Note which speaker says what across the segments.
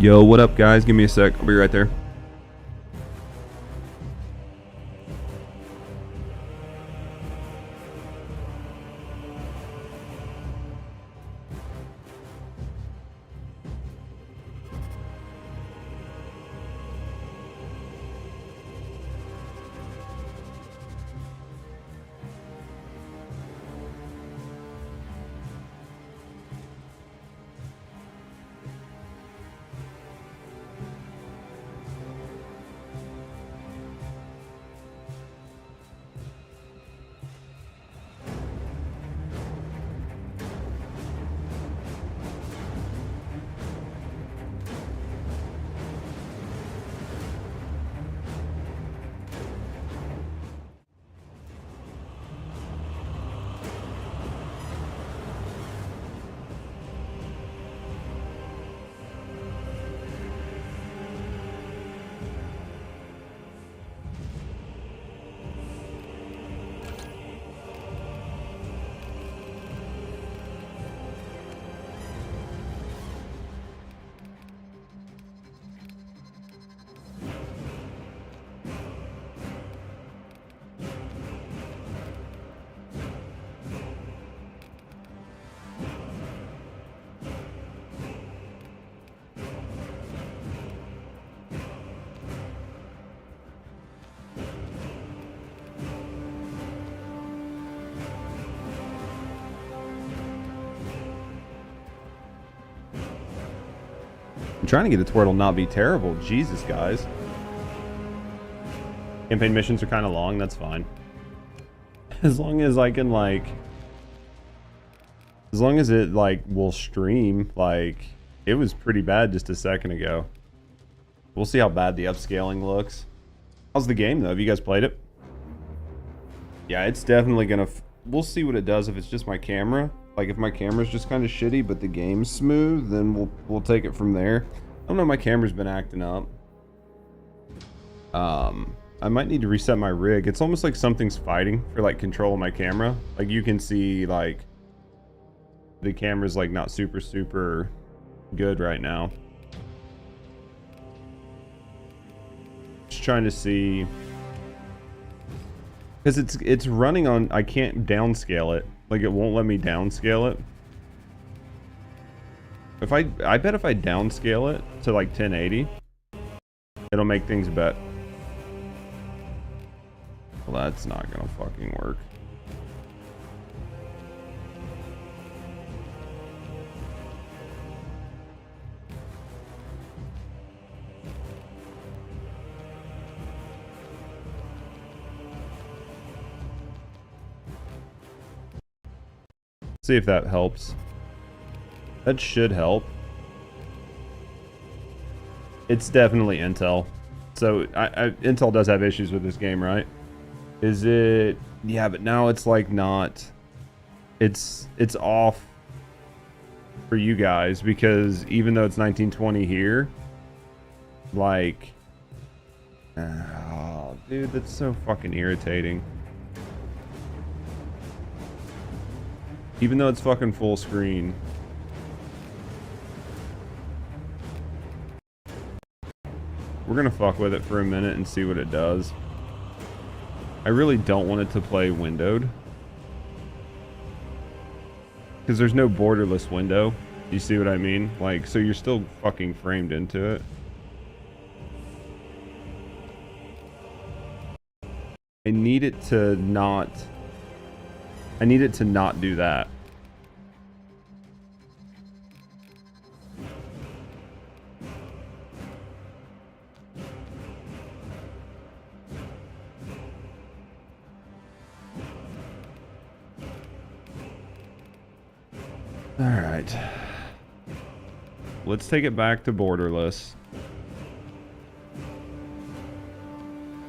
Speaker 1: Yo, what up, guys? Give me a sec. I'll be right there. I'm trying to get it to where it'll not be terrible. Jesus, guys. Campaign missions are kind of long. That's fine. As long as I can, like... As long as it, like, will stream, like... It was pretty bad just a second ago. We'll see how bad the upscaling looks. How's the game, though? Have you guys played it? Yeah, it's definitely gonna... We'll see what it does if it's just my camera. Like, if my camera's just kind of shitty, but the game's smooth, then we'll take it from there. I don't know, my camera's been acting up. I might need to reset my rig. It's almost like something's fighting for, like, control of my camera. Like, you can see, like, the camera's, like, not super good right now. Just trying to see... Because it's running on... I can't downscale it. Like, it won't let me downscale it. If I bet if I downscale it to like 1080, it'll make things better. Well, that's not gonna fucking work. See if that helps. That should help. It's definitely Intel. So Intel does have issues with this game, right? Is it? Yeah, but now it's like not. It's off for you guys because even though it's 1920 here, like, oh, dude, that's so fucking irritating. Even though it's fucking full screen. We're gonna fuck with it for a minute and see what it does. I really don't want it to play windowed. Because there's no borderless window. You see what I mean? Like, so you're still fucking framed into it. I need it to not... I need it to not do that. All right. Let's take it back to borderless.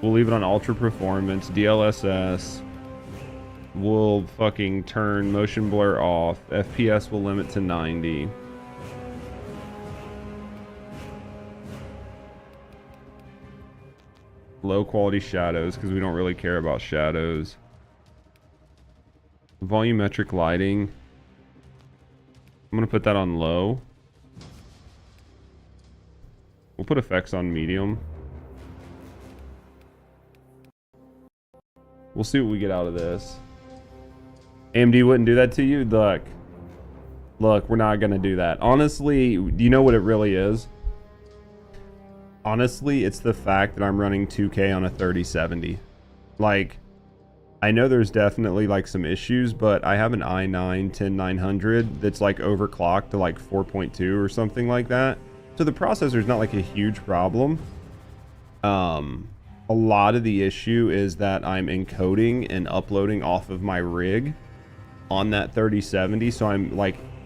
Speaker 1: We'll leave it on ultra performance, DLSS. We'll fucking turn motion blur off. FPS will limit to 90. Low quality shadows because we don't really care about shadows. Volumetric lighting. I'm gonna put that on low. We'll put effects on medium. We'll see what we get out of this. AMD wouldn't do that to you? Look, we're not going to do that. Honestly, do you know what it really is? Honestly, it's the fact that I'm running 2K on a 3070. Like, I know there's definitely like some issues, but I have an i9 10900 that's like overclocked to like 4.2 or something like that. So the processor's not like a huge problem. A lot of the issue is that I'm encoding and uploading off of my rig on that 3070. So I'm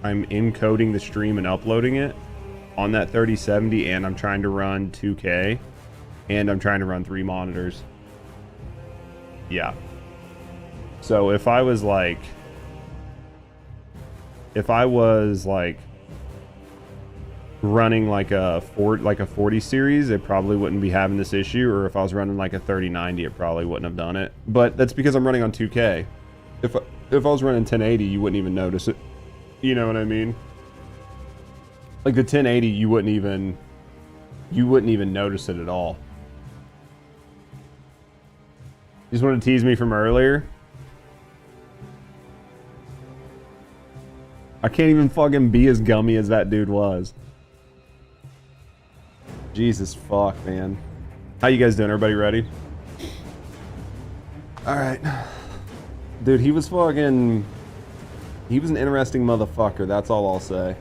Speaker 1: encoding the stream and uploading it on that 3070, and I'm trying to run 2K, and I'm trying to run 3 monitors. Yeah. So if I was like running like a 40 series, it probably wouldn't be having this issue. Or if I was running like a 3090, it probably wouldn't have done it. But that's because I'm running on 2K. If I was running 1080, you wouldn't even notice it. You know what I mean? Like the 1080, you wouldn't even notice it at all. You just want to tease me from earlier? I can't even fucking be as gummy as that dude was. Jesus fuck, man. How you guys doing? Everybody ready? Alright. Dude, he was an interesting motherfucker, that's all I'll say.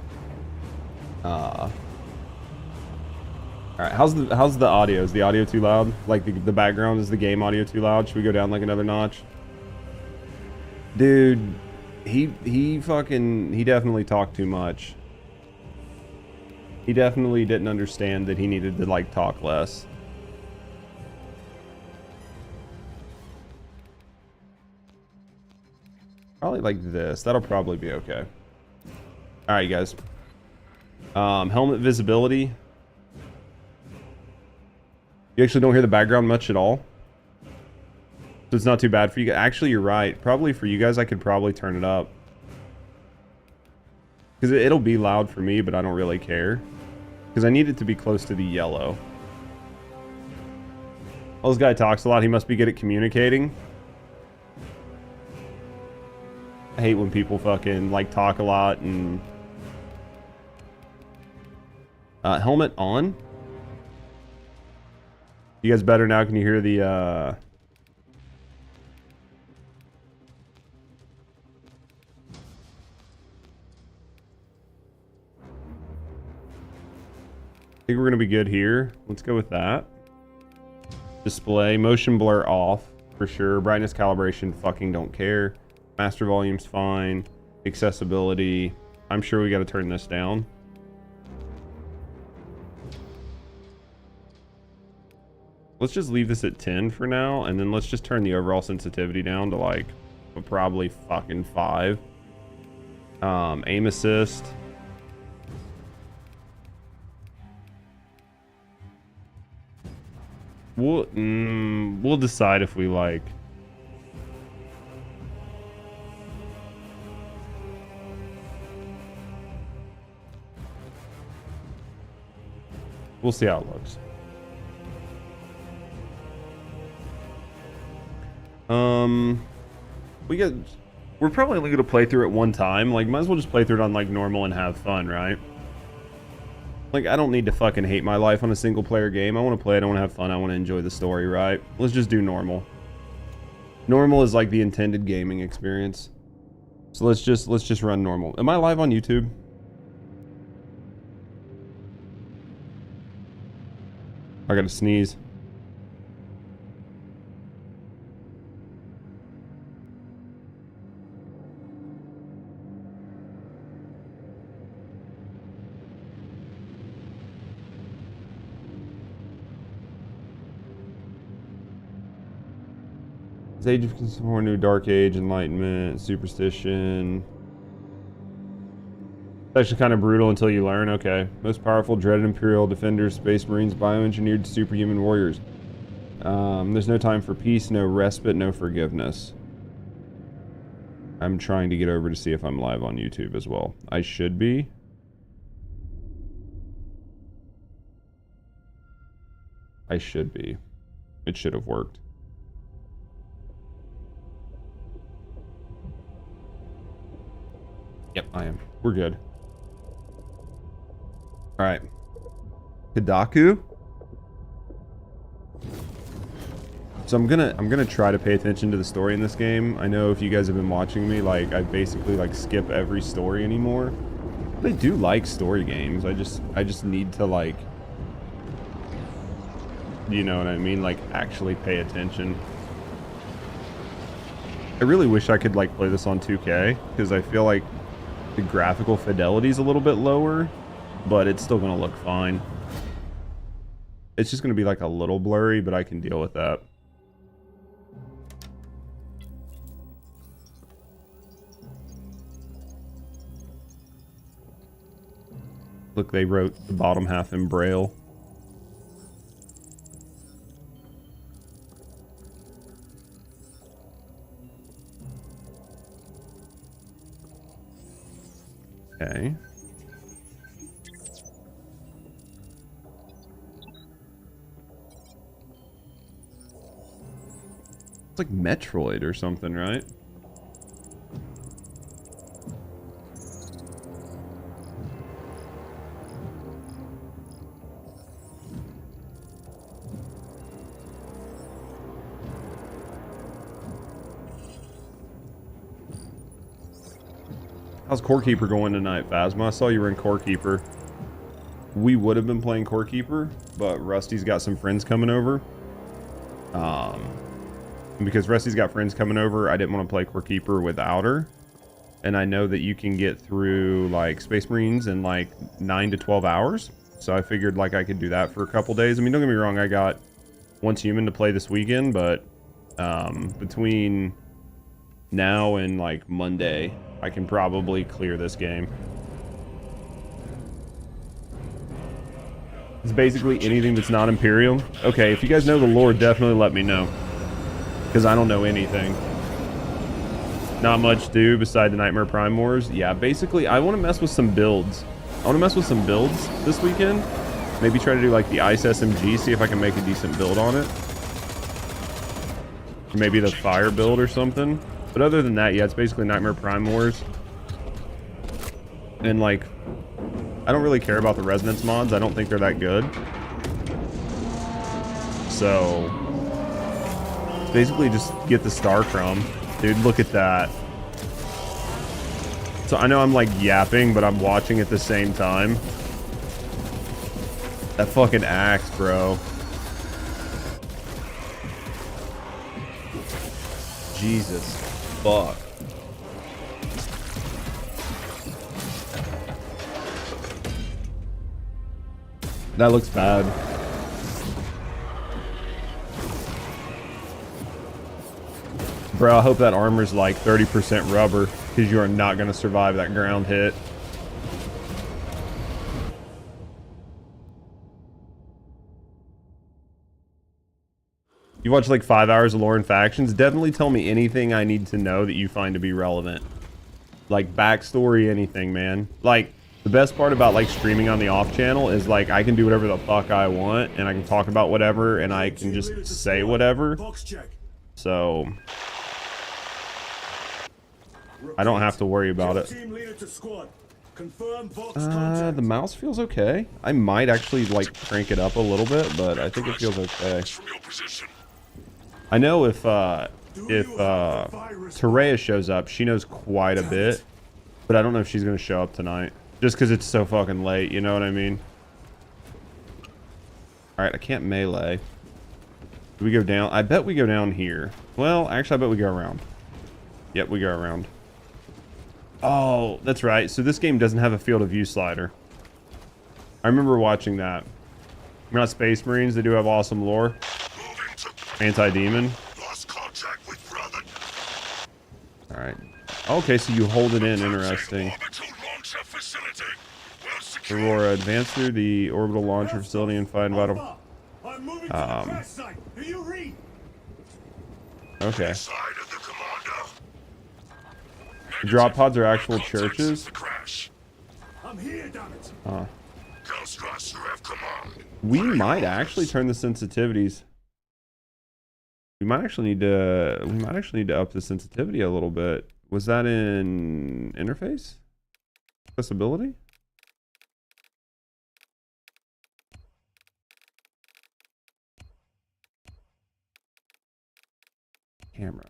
Speaker 1: Alright, how's the audio? Is the audio too loud? Like the background, is the game audio too loud? Should we go down like another notch? Dude, he definitely talked too much. He definitely didn't understand that he needed to like talk less. Probably like this. That'll probably be okay. Alright, guys. Helmet visibility. You actually don't hear the background much at all. So it's not too bad for you guys. Actually, you're right. Probably for you guys, I could probably turn it up. Because it'll be loud for me, but I don't really care. Because I need it to be close to the yellow. Well, this guy talks a lot. He must be good at communicating. I hate when people fucking like talk a lot and... helmet on. You guys better now? Can you hear the I think we're gonna be good here. Let's go with that. Display, motion blur off for sure. Brightness calibration, fucking don't care. Master volume's fine. Accessibility, I'm sure we got to turn this down. Let's just leave this at 10 for now, and then let's just turn the overall sensitivity down to like probably fucking 5. Aim assist. We'll decide if we like. We'll see how it looks. We're probably only gonna play through it one time. Like, might as well just play through it on like normal and have fun, right? Like, I don't need to fucking hate my life on a single player game. I want to play it, I want to have fun, I want to enjoy the story, right? Let's just do normal. Normal is like the intended gaming experience. So let's just run normal. Am I live on YouTube? I gotta sneeze. Age of Consumer, New Dark Age, Enlightenment, Superstition. It's actually kind of brutal until you learn. Okay. Most powerful, dreaded Imperial Defenders, Space Marines, bioengineered superhuman warriors. There's no time for peace, no respite, no forgiveness. I'm trying to get over to see if I'm live on YouTube as well. I should be. I should be. It should have worked. Yep, I am. We're good. All right. Hidaku. So I'm gonna try to pay attention to the story in this game. I know if you guys have been watching me, like I basically like skip every story anymore. I do like story games. I just need to like, you know what I mean, like actually pay attention. I really wish I could like play this on 2K because I feel like the graphical fidelity is a little bit lower, but it's still gonna look fine. It's just gonna be like a little blurry, but I can deal with that. Look, they wrote the bottom half in Braille. Okay. It's like Metroid or something, right? How's Core Keeper going tonight, Phasma? I saw you were in Core Keeper. We would have been playing Core Keeper, but Rusty's got some friends coming over. And because Rusty's got friends coming over, I didn't want to play Core Keeper without her. And I know that you can get through like Space Marines in like 9 to 12 hours. So I figured like I could do that for a couple days. I mean, don't get me wrong, I got Once Human to play this weekend, but between now and like Monday, I can probably clear this game. It's basically anything that's not Imperial. Okay, if you guys know the lore, definitely let me know. Because I don't know anything. Not much do beside the Nightmare Prime Wars. Yeah, basically, I want to mess with some builds. I want to mess with some builds this weekend. Maybe try to do like the Ice SMG, see if I can make a decent build on it. Or maybe the Fire build or something. But other than that, yeah, it's basically Nightmare Prime Wars. And like, I don't really care about the Resonance mods. I don't think they're that good. So, basically just get the Star Crumb. Dude, look at that. So I know I'm like yapping, but I'm watching at the same time. That fucking axe, bro. Jesus. Fuck. That looks bad. Bro, I hope that armor's like 30% rubber, because you are not going to survive that ground hit. You watch like 5 hours of lore and factions, definitely tell me anything I need to know that you find to be relevant. Like backstory, anything, man. Like, the best part about like streaming on the off channel is like I can do whatever the fuck I want, and I can talk about whatever, and I can just say whatever. So I don't have to worry about it. The mouse feels okay. I might actually like crank it up a little bit, but I think it feels okay. I know if Terea shows up, she knows quite a bit, but I don't know if she's gonna show up tonight, just because it's so fucking late. You know what I mean? All right, I can't melee. Do we go down? I bet we go down here. Well, actually, I bet we go around. Yep, we go around. Oh, that's right. So this game doesn't have a field of view slider. I remember watching that. We're not Space Marines. They do have awesome lore. Anti-demon. All right. Okay, so you hold it in. Interesting. Aurora, advance through the orbital launcher facility and find vital. Okay. The drop pods are actual churches.
Speaker 2: I'm here, damn it.
Speaker 1: Huh. We might actually turn the sensitivities. We might actually need to up the sensitivity a little bit. Was that in interface? Accessibility? Camera.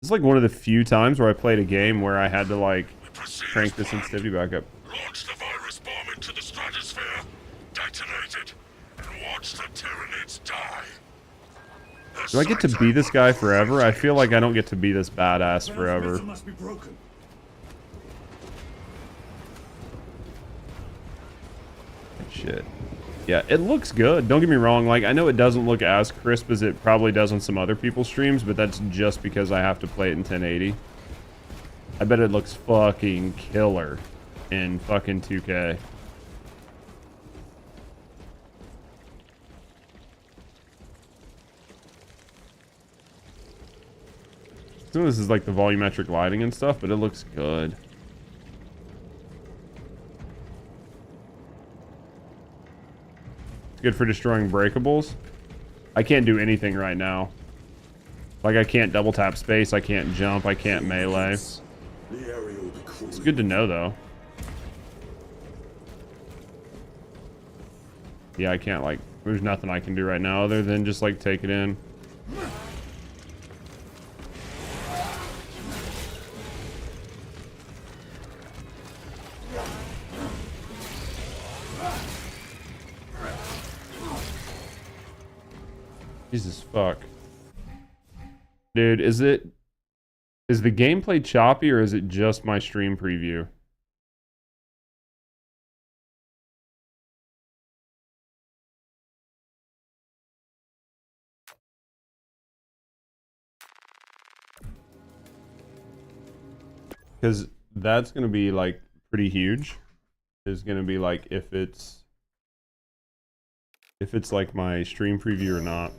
Speaker 1: This is like one of the few times where I played a game where I had to like crank the sensitivity back up.
Speaker 2: Launch the virus bomb into the stratosphere, detonate it, and watch the Tyranids die.
Speaker 1: Do I get to be this guy forever? I feel like I don't get to be this badass forever.
Speaker 2: Must be broken.
Speaker 1: Shit. Yeah, it looks good. Don't get me wrong. Like, I know it doesn't look as crisp as it probably does on some other people's streams, but that's just because I have to play it in 1080. I bet it looks fucking killer in fucking 2K. Some of this is like the volumetric lighting and stuff, but it looks good. It's good for destroying breakables. I can't do anything right now. Like, I can't double tap space, I can't jump, I can't melee. It's good to know, though. Yeah, I can't, like, there's nothing I can do right now other than just, like, take it in. Jesus fuck. Dude, is the gameplay choppy or is it just my stream preview? Because that's going to be like pretty huge. Is going to be like if it's like my stream preview or not.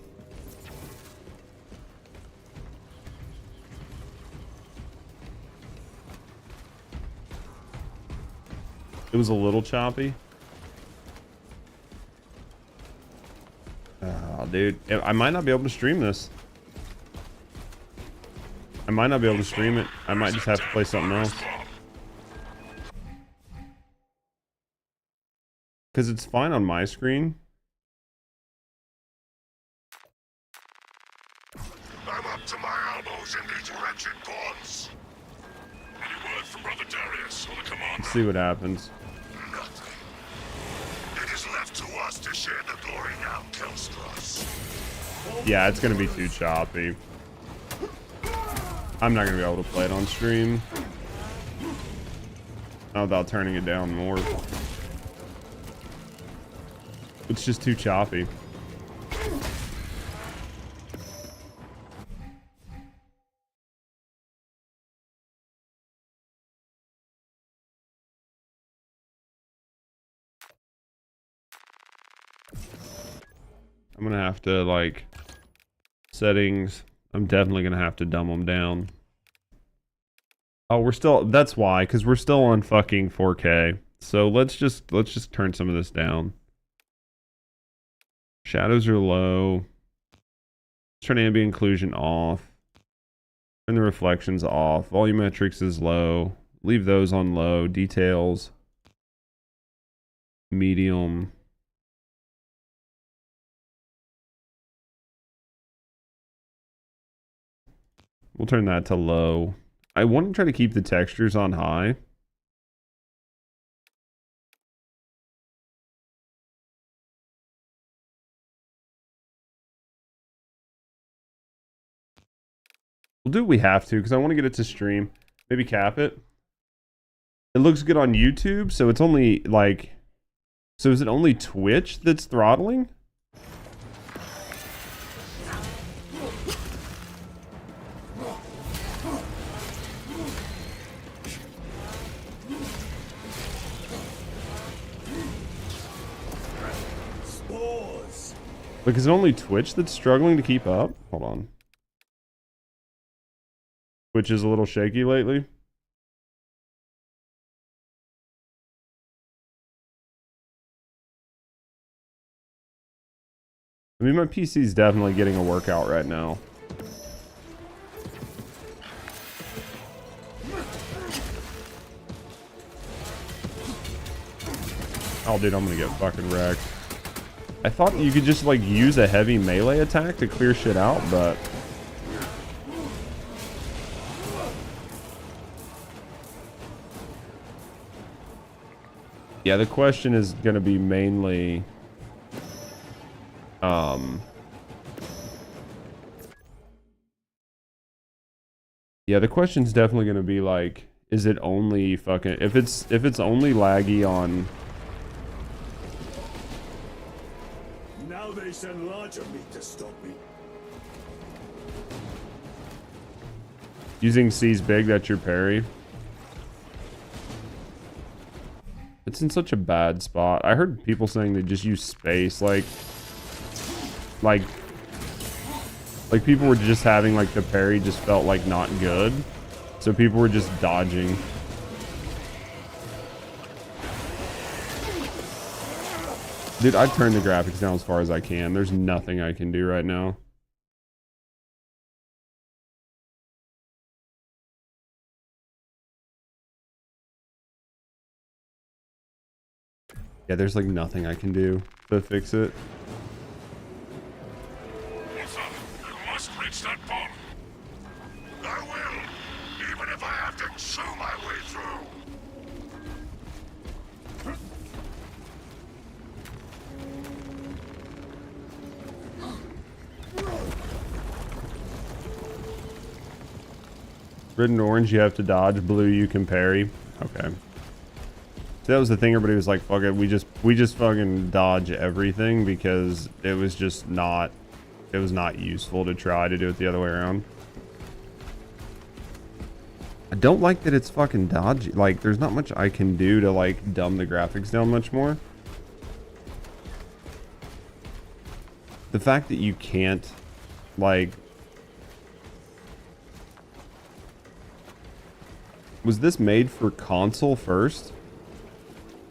Speaker 1: It was a little choppy. Oh, dude. I might not be able to stream this. I might not be able to stream it. I might just have to play something else. Because it's fine on my screen.
Speaker 2: I'm up to my elbows in these wretched bonds. Any word from Brother Darius or the commander?
Speaker 1: Let's see what happens.
Speaker 2: Nothing. It is left to us to share the glory now, Kelstros.
Speaker 1: Yeah, it's going to be too choppy. I'm not going to be able to play it on stream. Not without turning it down more. It's just too choppy. I'm gonna have to, like, settings. I'm definitely gonna have to dumb them down. Oh, we're still, that's why, because we're still on fucking 4K. So let's just turn some of this down. Shadows are low. Turn ambient occlusion off. Turn the reflections off. Volumetrics is low. Leave those on low. Details. Medium. We'll turn that to low. I want to try to keep the textures on high. We'll do what we have to because I want to get it to stream. Maybe cap it. It looks good on YouTube, so it's only like... So is it only Twitch that's throttling? Like, is it only Twitch that's struggling to keep up? Hold on. Twitch is a little shaky lately. I mean, my PC's definitely getting a workout right now. Oh, dude, I'm gonna get fucking wrecked. I thought you could just, like, use a heavy melee attack to clear shit out, but... yeah, the question is gonna be mainly... yeah, the question's definitely gonna be, like, is it only fucking... If it's only laggy on...
Speaker 2: Now they send larger meat to stop me.
Speaker 1: Using C's big, that's your parry. It's in such a bad spot. I heard people saying they just use space, like people were just having, like, the parry just felt like not good. So people were just dodging. Dude, I turned the graphics down as far as I can. There's nothing I can do right now. Yeah, there's like nothing I can do to fix it.
Speaker 2: Listen, you must reach that bomb. I will, even if I have to chew my way through.
Speaker 1: Red and orange, you have to dodge. Blue, you can parry. Okay. So that was the thing. Everybody was like, "Fuck it, we just fucking dodge everything," because it was just not, it was not useful to try to do it the other way around. I don't like that it's fucking dodgy. Like, there's not much I can do to, like, dumb the graphics down much more. The fact that you can't, like... Was this made for console first?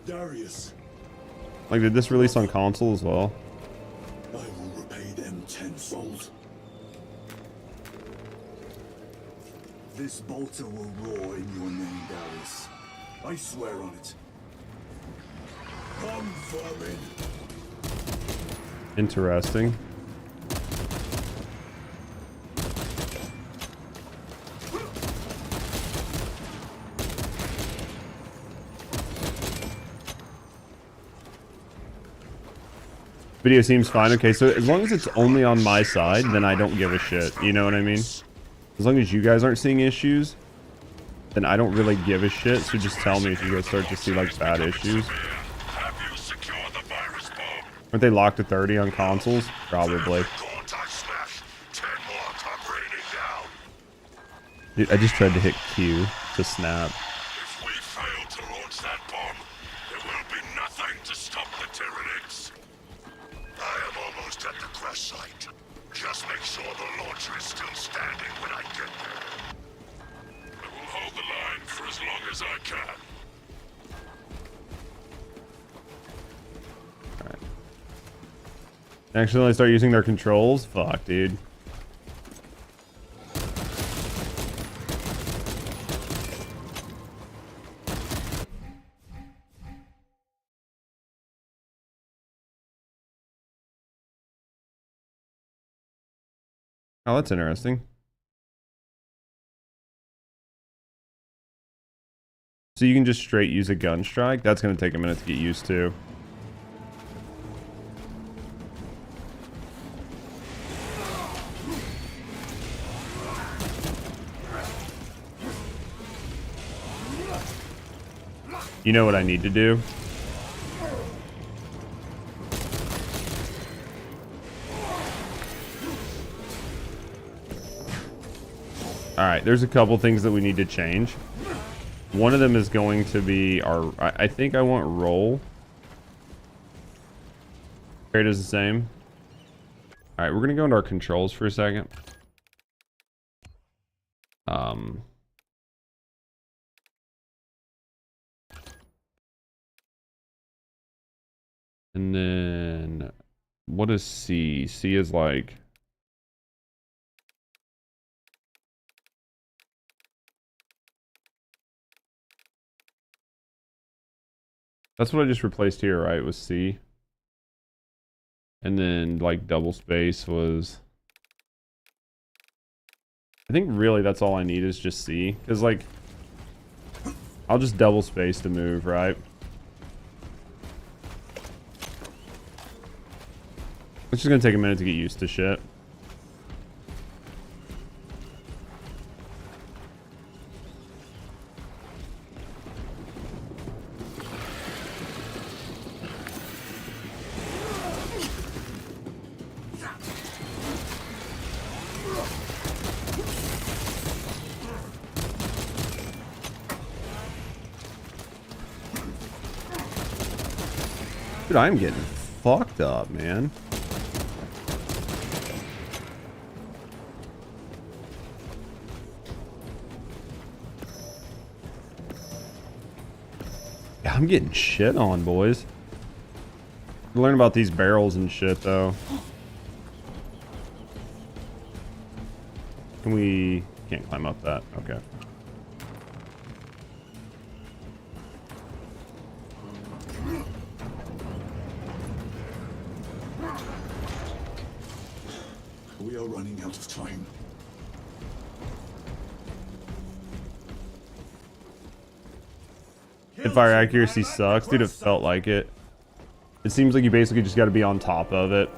Speaker 2: Darius,
Speaker 1: Like, did this release on console as well?
Speaker 2: I will repay them tenfold. This bolter will roar in your name, Darius. I swear on it. Come, vermin.
Speaker 1: Interesting. Video seems fine. Okay, so as long as it's only on my side, then I don't give a shit. You know what I mean? As long as you guys aren't seeing issues, then I don't really give a shit. So just tell me if you guys start to see, like, bad issues. Aren't they locked to 30 on consoles? Probably. Dude, I just tried to hit Q to snap.
Speaker 2: If we fail to launch that bomb, there will be nothing to stop the Tyranids. I am almost at the crash site. Just make sure the launcher is still standing when I get there. I will hold the line for as long as I can.
Speaker 1: Alright. Accidentally start using their controls? Fuck, dude. Oh, that's interesting. So you can just straight use a gun strike? That's going to take a minute to get used to. You know what I need to do? Alright, there's a couple things that we need to change. One of them is going to be our... I think I want roll. Trade is the same. Alright, we're going to go into our controls for a second. And then What is C? C is like... That's what I just replaced here, right? Was C. And then like double space was... I think really that's all I need is just C. Because like... I'll just double space to move, right? It's just gonna take a minute to get used to shit. Dude, I'm getting fucked up, man. Yeah, I'm getting shit on, boys. Learn about these barrels and shit, though. Can we... Can't climb up that. Okay.
Speaker 2: We are running out of time.
Speaker 1: Fire accuracy sucks. Dude, it felt like it. It seems like you basically just got to be on top of it.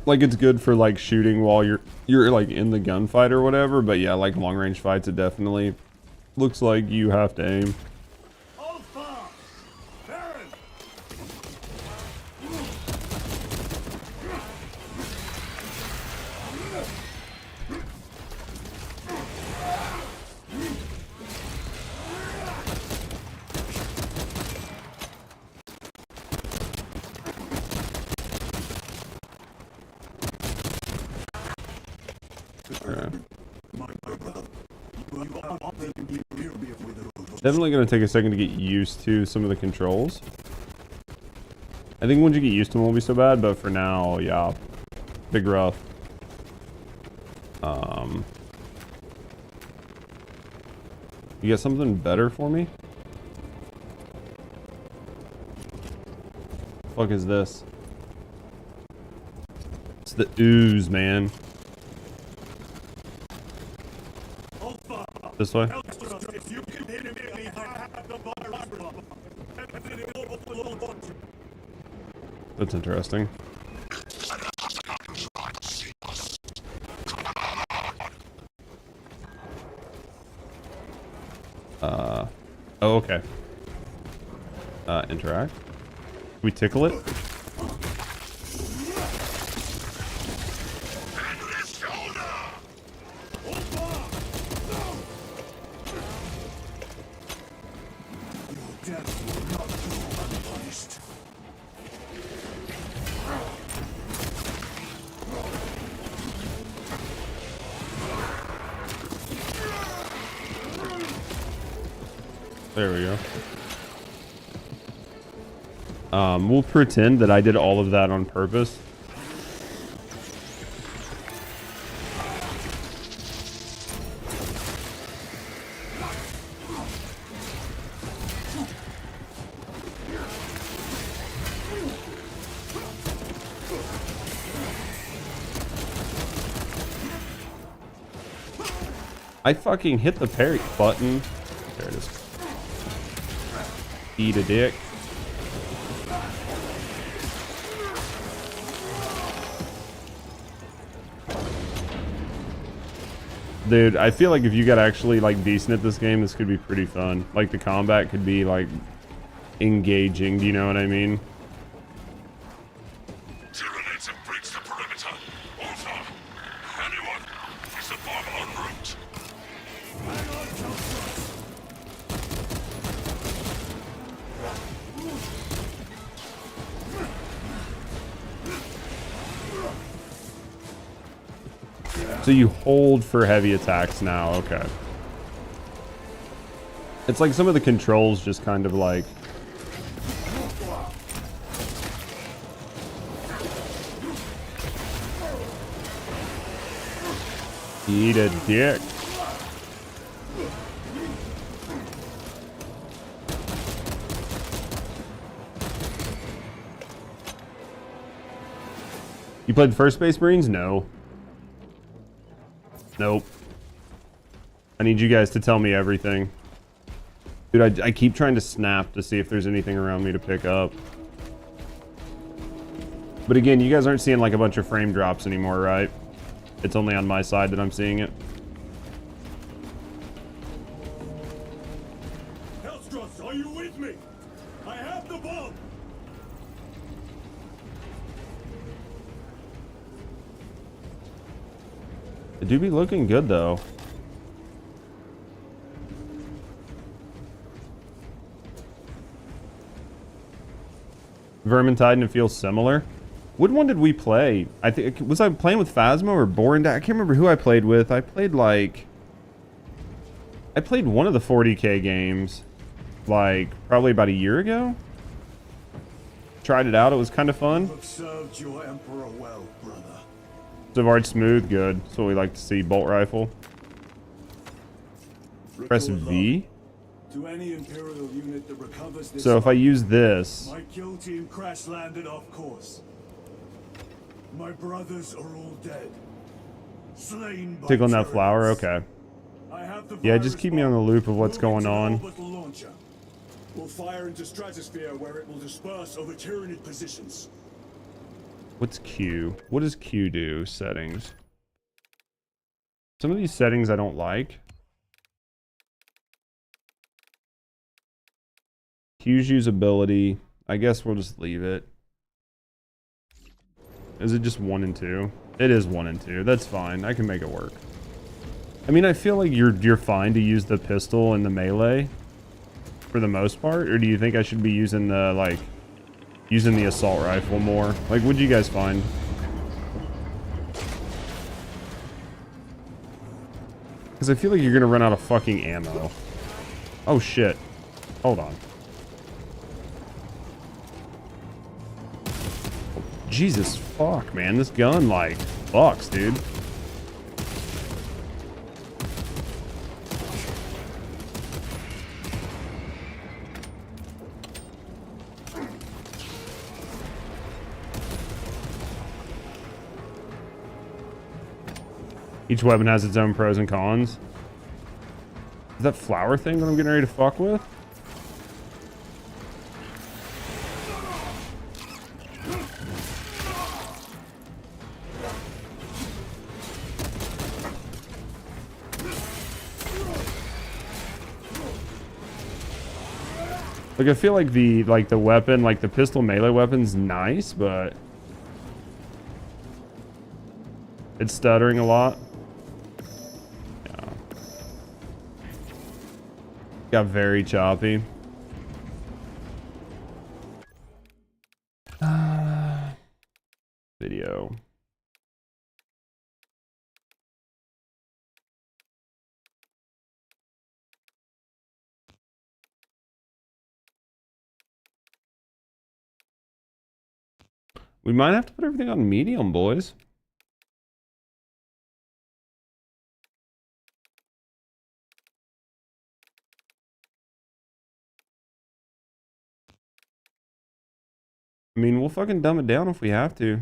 Speaker 1: Like, it's good for, like, shooting while you're like, in the gunfight or whatever. But, yeah, like, long-range fights, it definitely looks like you have to aim. Definitely going to take a second to get used to some of the controls. I think once you get used to them, it won't be so bad, but for now, yeah, big rough. You got something better for me? What the fuck is this? It's the ooze, man. This way? That's interesting. Oh, okay. Interact. Can we tickle it? There we go. We'll pretend that I did all of that on purpose. I fucking hit the parry button. There it is. Eat a dick. Dude, I feel like if you got actually like decent at this game, this could be pretty fun. Like the combat could be like engaging. Do you know what I mean?
Speaker 2: Tyranids have breached the perimeter. Over. Anyone? Is the bomb en route?
Speaker 1: So you hold for heavy attacks now. Okay. It's like some of the controls just kind of like... Eat a dick. You played the first SpaceMarines? No. Nope. I need you guys to tell me everything. Dude, I keep trying to snap to see if there's anything around me to pick up. But again, you guys aren't seeing like a bunch of frame drops anymore, right? It's only on my side that I'm seeing it.
Speaker 2: Hellstruts, are you with me? I have the bomb!
Speaker 1: It do be looking good though. Vermintide, and it feels similar. What one did we play? I think, was I playing with Phasma or Borin? I can't remember who I played with. I played one of the 40K games, like probably about a year ago. Tried it out. It was kind of fun.
Speaker 2: You've served your emperor well, brother.
Speaker 1: Savard smooth, good. That's what we like to see. Bolt rifle. Press V.
Speaker 2: To any Imperial unit that recovers this
Speaker 1: So if I use this,
Speaker 2: my kill team crash landed off course. My brothers are all dead. Slain by
Speaker 1: tickling that flower.
Speaker 2: tyrants.
Speaker 1: Okay.
Speaker 2: I have the
Speaker 1: Yeah, just keep me on the loop of what's going on.
Speaker 2: Launcher. We'll fire into stratosphere where it will disperse over Tyranid positions.
Speaker 1: What's Q? What does Q do? Settings. Some of these settings I don't like. Q's usability. I guess we'll just leave it. Is it just 1 and 2? It is 1 and 2. That's fine. I can make it work. I mean, I feel like you're fine to use the pistol and the melee for the most part, or do you think I should be using the using the assault rifle more? Like, what'd you guys find? Because I feel like you're gonna run out of fucking ammo. Oh shit. Hold on. Jesus fuck, man. This gun, like, fucks, dude. Each weapon has its own pros and cons. Is that flower thing that I'm getting ready to fuck with? Like, I feel like the weapon, like the pistol melee weapon's nice, but it's stuttering a lot. Yeah. Got very choppy. Video. We might have to put everything on medium, boys. I mean, we'll fucking dumb it down if we have to.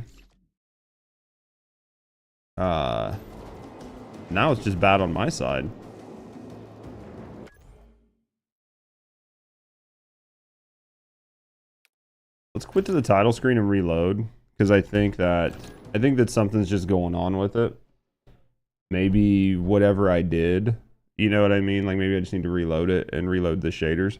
Speaker 1: Now it's just bad on my side. Let's quit to the title screen and reload, because I think that something's just going on with it. Maybe whatever I did, you know what I mean? Like, maybe I just need to reload it and reload the shaders.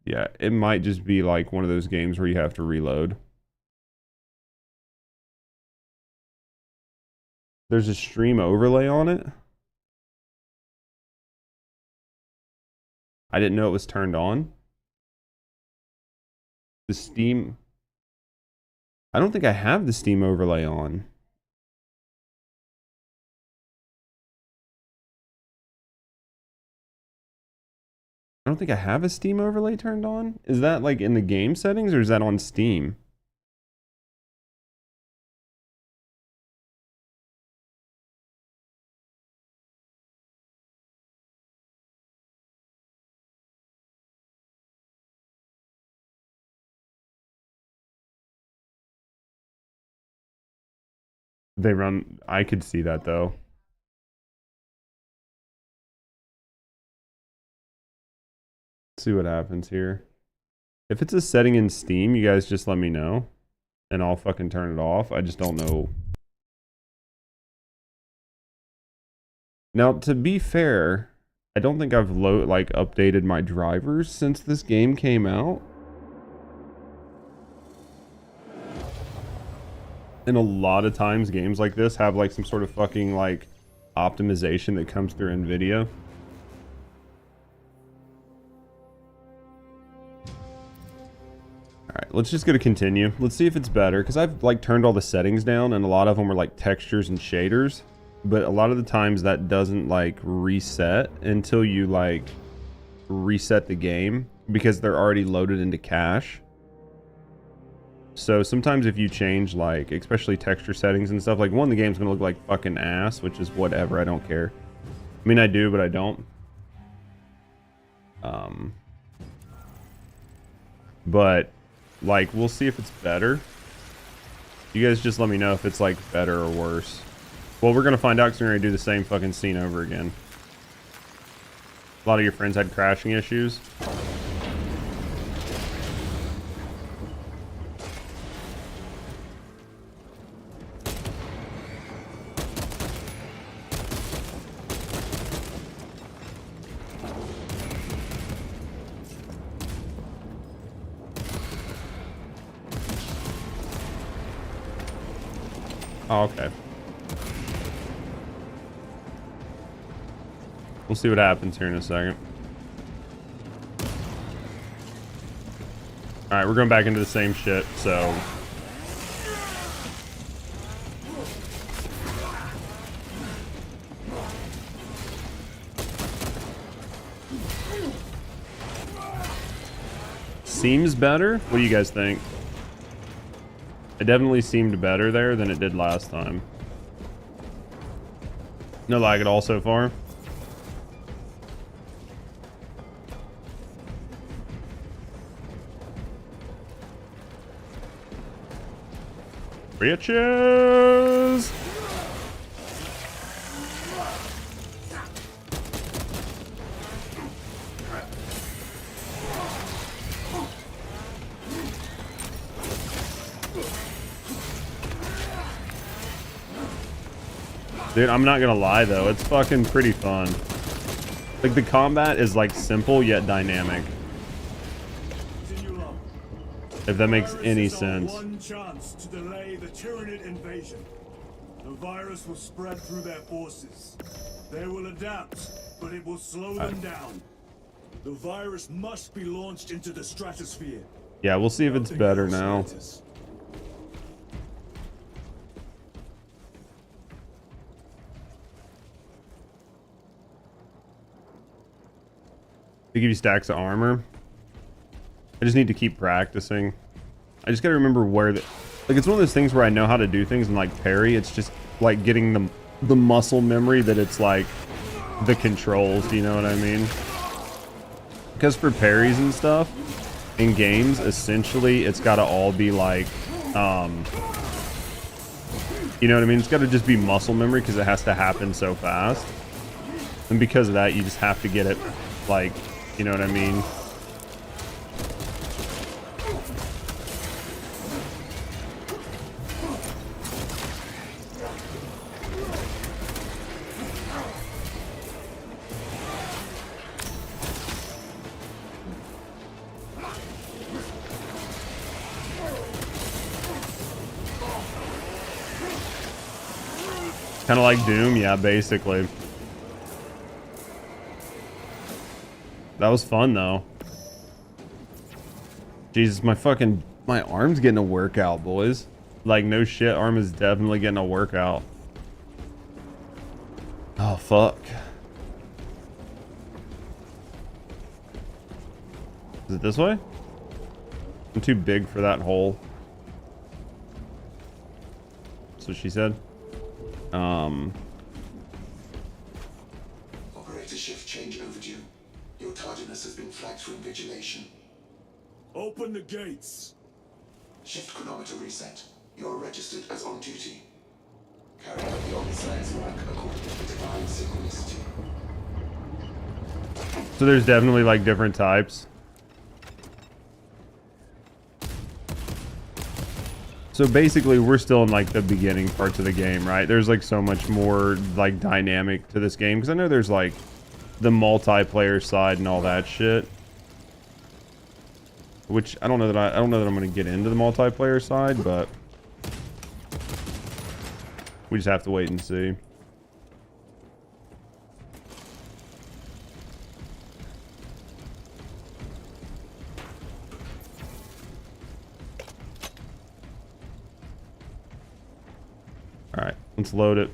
Speaker 1: Yeah, it might just be like one of those games where you have to reload. There's a stream overlay on it. I didn't know it was turned on. The Steam... I don't think I have the Steam overlay on. I don't think I have a Steam overlay turned on. Is that like in the game settings or is that on Steam? They run, I could see that though. Let's see what happens here. If it's a setting in Steam, you guys just let me know and I'll fucking turn it off. I just don't know. Now, to be fair, I don't think I've updated my drivers since this game came out. And a lot of times games like this have like some sort of fucking like optimization that comes through NVIDIA. Alright, let's just go to continue. Let's see if it's better, because I've like turned all the settings down and a lot of them are like textures and shaders. But a lot of the times that doesn't like reset until you like reset the game because they're already loaded into cache. So sometimes if you change like, especially texture settings and stuff, like one, the game's gonna look like fucking ass, which is whatever, I don't care. I mean, I do, but I don't. But like, we'll see if it's better. You guys just let me know if it's like better or worse. Well, we're gonna find out because we're gonna do the same fucking scene over again. A lot of your friends had crashing issues. Oh, okay. We'll see what happens here in a second. Alright, we're going back into the same shit, so... Seems better? What do you guys think? It definitely seemed better there than it did last time. No lag at all so far. Bitches! Dude, I'm not gonna lie though, it's fucking pretty fun. Like the combat is like simple yet dynamic. If that makes any sense.
Speaker 3: One chance to delay the Tyranid invasion. The virus will spread through their forces. They will adapt, but it will slow them down. The virus must be launched into the stratosphere.
Speaker 1: Yeah, we'll see if it's better now. They give you stacks of armor. I just need to keep practicing. I just gotta remember where the... Like, it's one of those things where I know how to do things and, like, parry. It's just, like, getting the muscle memory that it's, like, the controls, you know what I mean? Because for parries and stuff, in games, essentially, it's gotta all be, like, you know what I mean? It's gotta just be muscle memory because it has to happen so fast. And because of that, you just have to get it, like, you know what I mean? Kind of like Doom, yeah, basically. That was fun, though. Jesus, my arm's getting a workout, boys. Like, no shit, arm is definitely getting a workout. Oh, fuck. Is it this way? I'm too big for that hole. That's what she said.
Speaker 2: Operator shift change overdue. Your tardiness has been flagged for invigilation.
Speaker 3: Open the gates.
Speaker 2: Shift chronometer reset. You're registered as on duty. Carry out the Omniscience work according to the divine synchronicity.
Speaker 1: So there's definitely like different types. So basically we're still in like the beginning parts of the game, right? There's like so much more like dynamic to this game, because I know there's like the multiplayer side and all that shit. Which I don't know that I'm going to get into the multiplayer side, but we just have to wait and see. Alright, let's load it.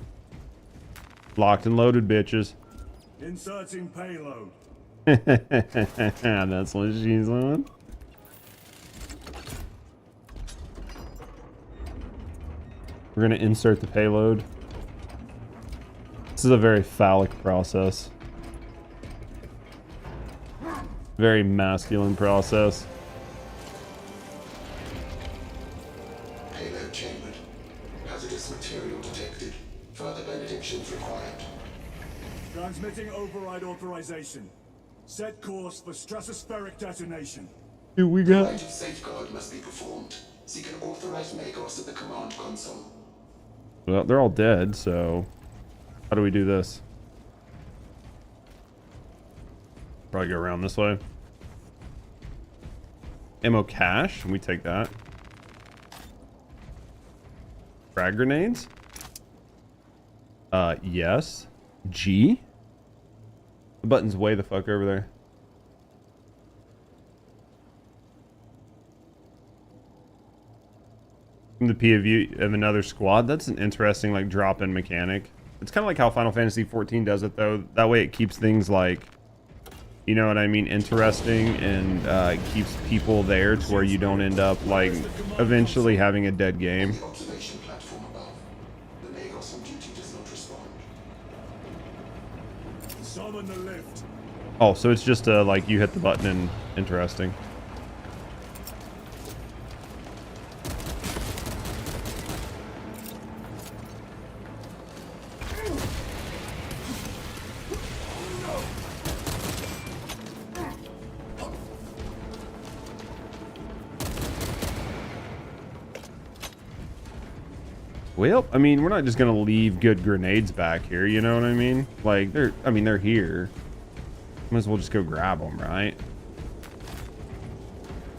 Speaker 1: Locked and loaded, bitches.
Speaker 3: Inserting payload.
Speaker 1: That's what she's on. We're gonna insert the payload. This is a very phallic process. Very masculine process.
Speaker 2: Payload chambered. Hazardous material detected. Further benedictions required.
Speaker 3: Transmitting override authorization. Set course for stratospheric detonation.
Speaker 1: Here we
Speaker 2: The
Speaker 1: go.
Speaker 2: rite of safeguard must be performed. Seek an authorized Magos at the command console.
Speaker 1: Well, they're all dead, so how do we do this? Probably go around this way. Ammo cache, we take that. Frag grenades? Yes. G? The button's way the fuck over there. From the POV of another squad, that's an interesting like drop-in mechanic. It's kind of like how Final Fantasy 14 does it though. That way it keeps things like, you know what I mean, interesting, and keeps people there to where you don't end up like eventually having a dead game.
Speaker 2: The observation platform above. The Magos on duty does not respond.
Speaker 3: Summon the lift.
Speaker 1: Oh, so it's just like you hit the button and interesting. Well, I mean, we're not just gonna leave good grenades back here, you know what I mean? Like, they're here. Might as well just go grab them, right?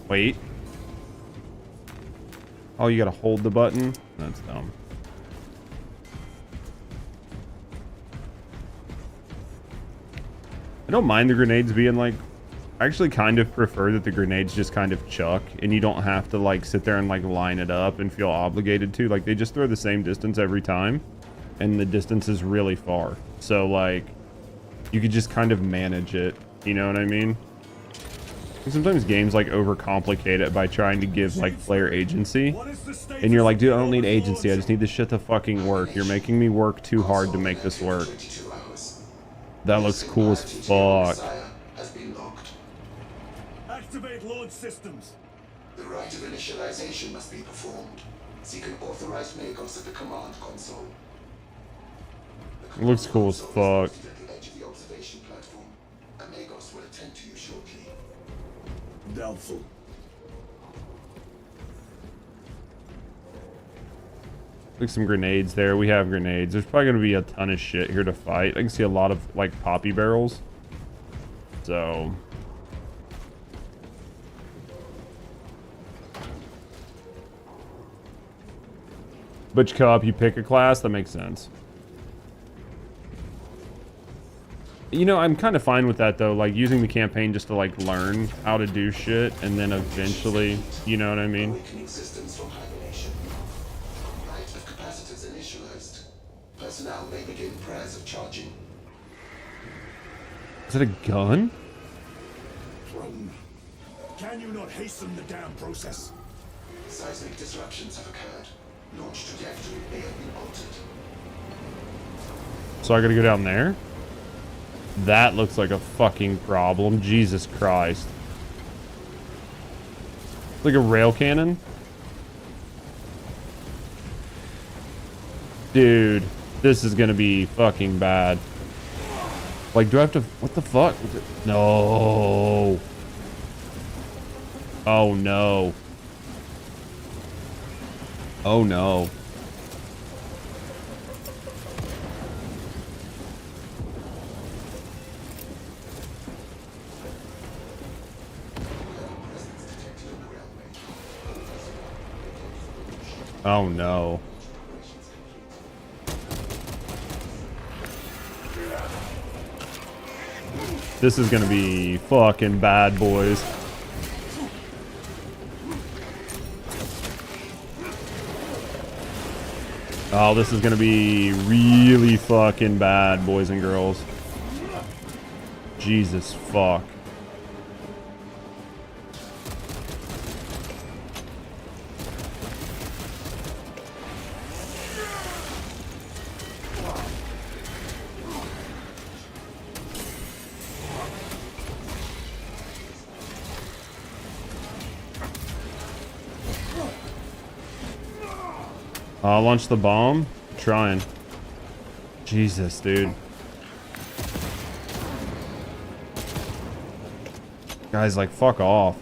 Speaker 1: Wait. Oh, you gotta hold the button? That's dumb. I don't mind the grenades being like... I actually kind of prefer that the grenades just kind of chuck and you don't have to like sit there and like line it up and feel obligated to. Like, they just throw the same distance every time and the distance is really far. So like, you could just kind of manage it. You know what I mean? And sometimes games like overcomplicate it by trying to give like player agency. And you're like, dude, I don't need agency. I just need this shit to fucking work. You're making me work too hard to make this work. That looks cool as fuck.
Speaker 2: Has been locked.
Speaker 3: Activate launch systems.
Speaker 2: The rite of initialization must be performed. Seek an authorized Magos at the command console.
Speaker 1: It looks cool as fuck.
Speaker 2: At the edge of the observation platform. A Magos will attend to you shortly.
Speaker 3: Doubtful.
Speaker 1: Like some grenades there. We have grenades. There's probably going to be a ton of shit here to fight. I can see a lot of like poppy barrels. So... Butch Co-op, you pick a class, that makes sense. You know, I'm kind of fine with that though, like using the campaign just to like learn how to do shit and then eventually, you know what I mean?
Speaker 2: Awakening systems from hibernation. Rite of capacitors initialized. Personnel may begin prayers of charging.
Speaker 1: Is it a gun?
Speaker 3: From Can you not hasten the damn process?
Speaker 4: Seismic disruptions have occurred. Launch trajectory may have been altered.
Speaker 1: So I gotta go down there? That looks like a fucking problem. Jesus Christ. Like a rail cannon? Dude, this is gonna be fucking bad. Like, do I have to... What the fuck? No. Oh, no. Oh, no. Oh, no. This is gonna be fucking bad, boys. Oh, this is gonna be really fucking bad, boys and girls. Jesus fuck. I'll launch the bomb. Trying. Jesus, dude. Guys, like, fuck off.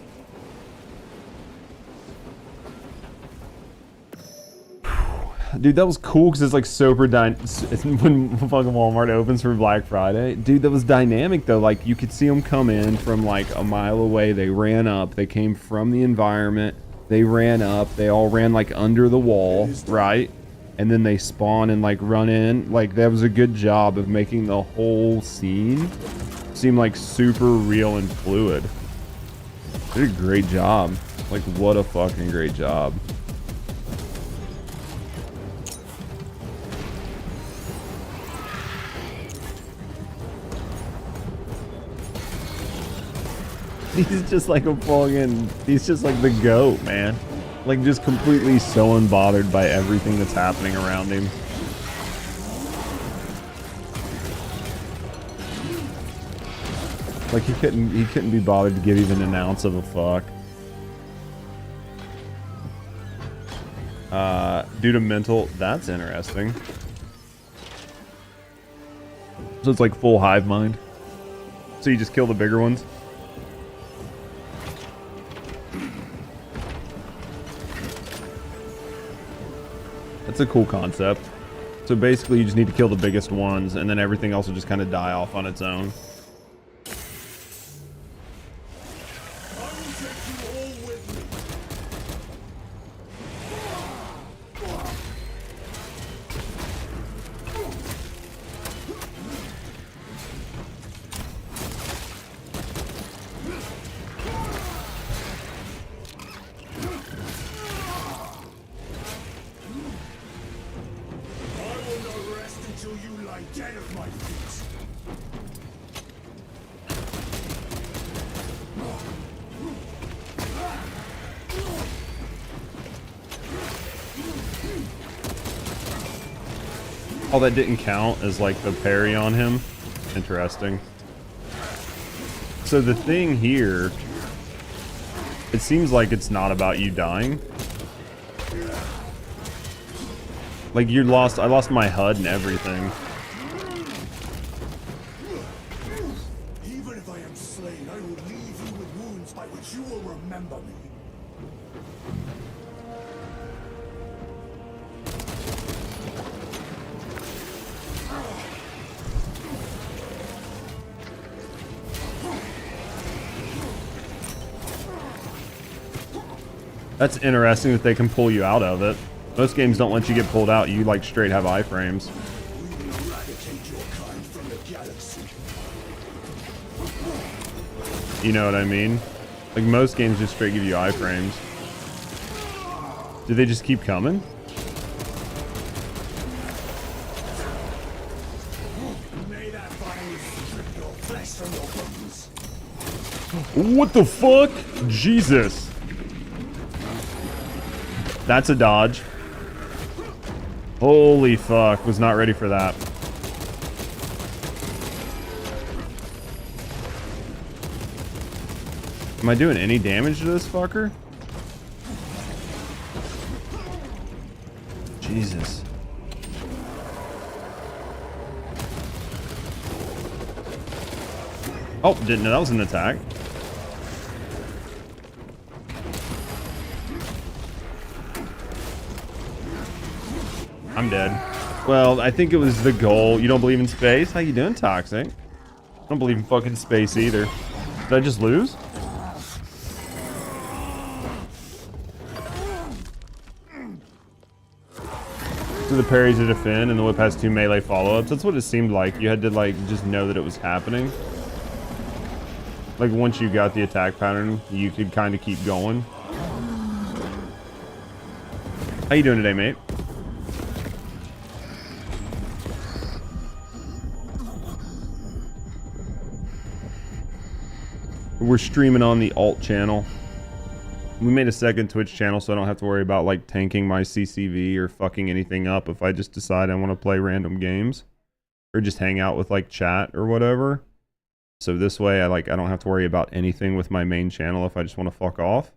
Speaker 1: Dude, that was cool because it's like super when fucking Walmart opens for Black Friday. Dude, that was dynamic though. Like, you could see them come in from like a mile away. They ran up. They came from the environment. They ran up. They all ran like under the wall, right? And then they spawn and like run in. Like, that was a good job of making the whole scene seem like super real and fluid. They did a great job. Like, what a fucking great job. He's just like a fucking, he's just like the GOAT, man. Like, just completely so unbothered by everything that's happening around him. Like, he couldn't be bothered to give even an ounce of a fuck. Due to mental, that's interesting. So it's like full hive mind. So you just kill the bigger ones? That's a cool concept. So basically you just need to kill the biggest ones and then everything else will just kind of die off on its own. Oh, that didn't count as like the parry on him. Interesting. So the thing here, it seems like it's not about you dying. Like, you lost, I lost my HUD and everything.
Speaker 3: Even if I am slain, I will leave you with wounds by which you will remember me.
Speaker 1: That's interesting that they can pull you out of it. Most games don't let you get pulled out. You like straight have iframes.
Speaker 3: We will eradicate your kind from the galaxy.
Speaker 1: You know what I mean? Like, most games just straight give you iframes. Do they just keep coming?
Speaker 3: May that virus strip your flesh from your bones.
Speaker 1: What the fuck? Jesus. That's a dodge. Holy fuck. Was not ready for that. Am I doing any damage to this fucker? Jesus. Oh, didn't know that was an attack. I'm dead. Well, I think it was the goal. You don't believe in space? How you doing, Toxic? I don't believe in fucking space either. Did I just lose? So the parries to defend and the whip has 2 melee follow-ups. That's what it seemed like. You had to like just know that it was happening. Like once you got the attack pattern, you could kind of keep going. How you doing today, mate? We're streaming on the alt channel. We made a second Twitch channel so I don't have to worry about like tanking my CCV or fucking anything up if I just decide I want to play random games or just hang out with like chat or whatever. So this way I don't have to worry about anything with my main channel if I just want to fuck off.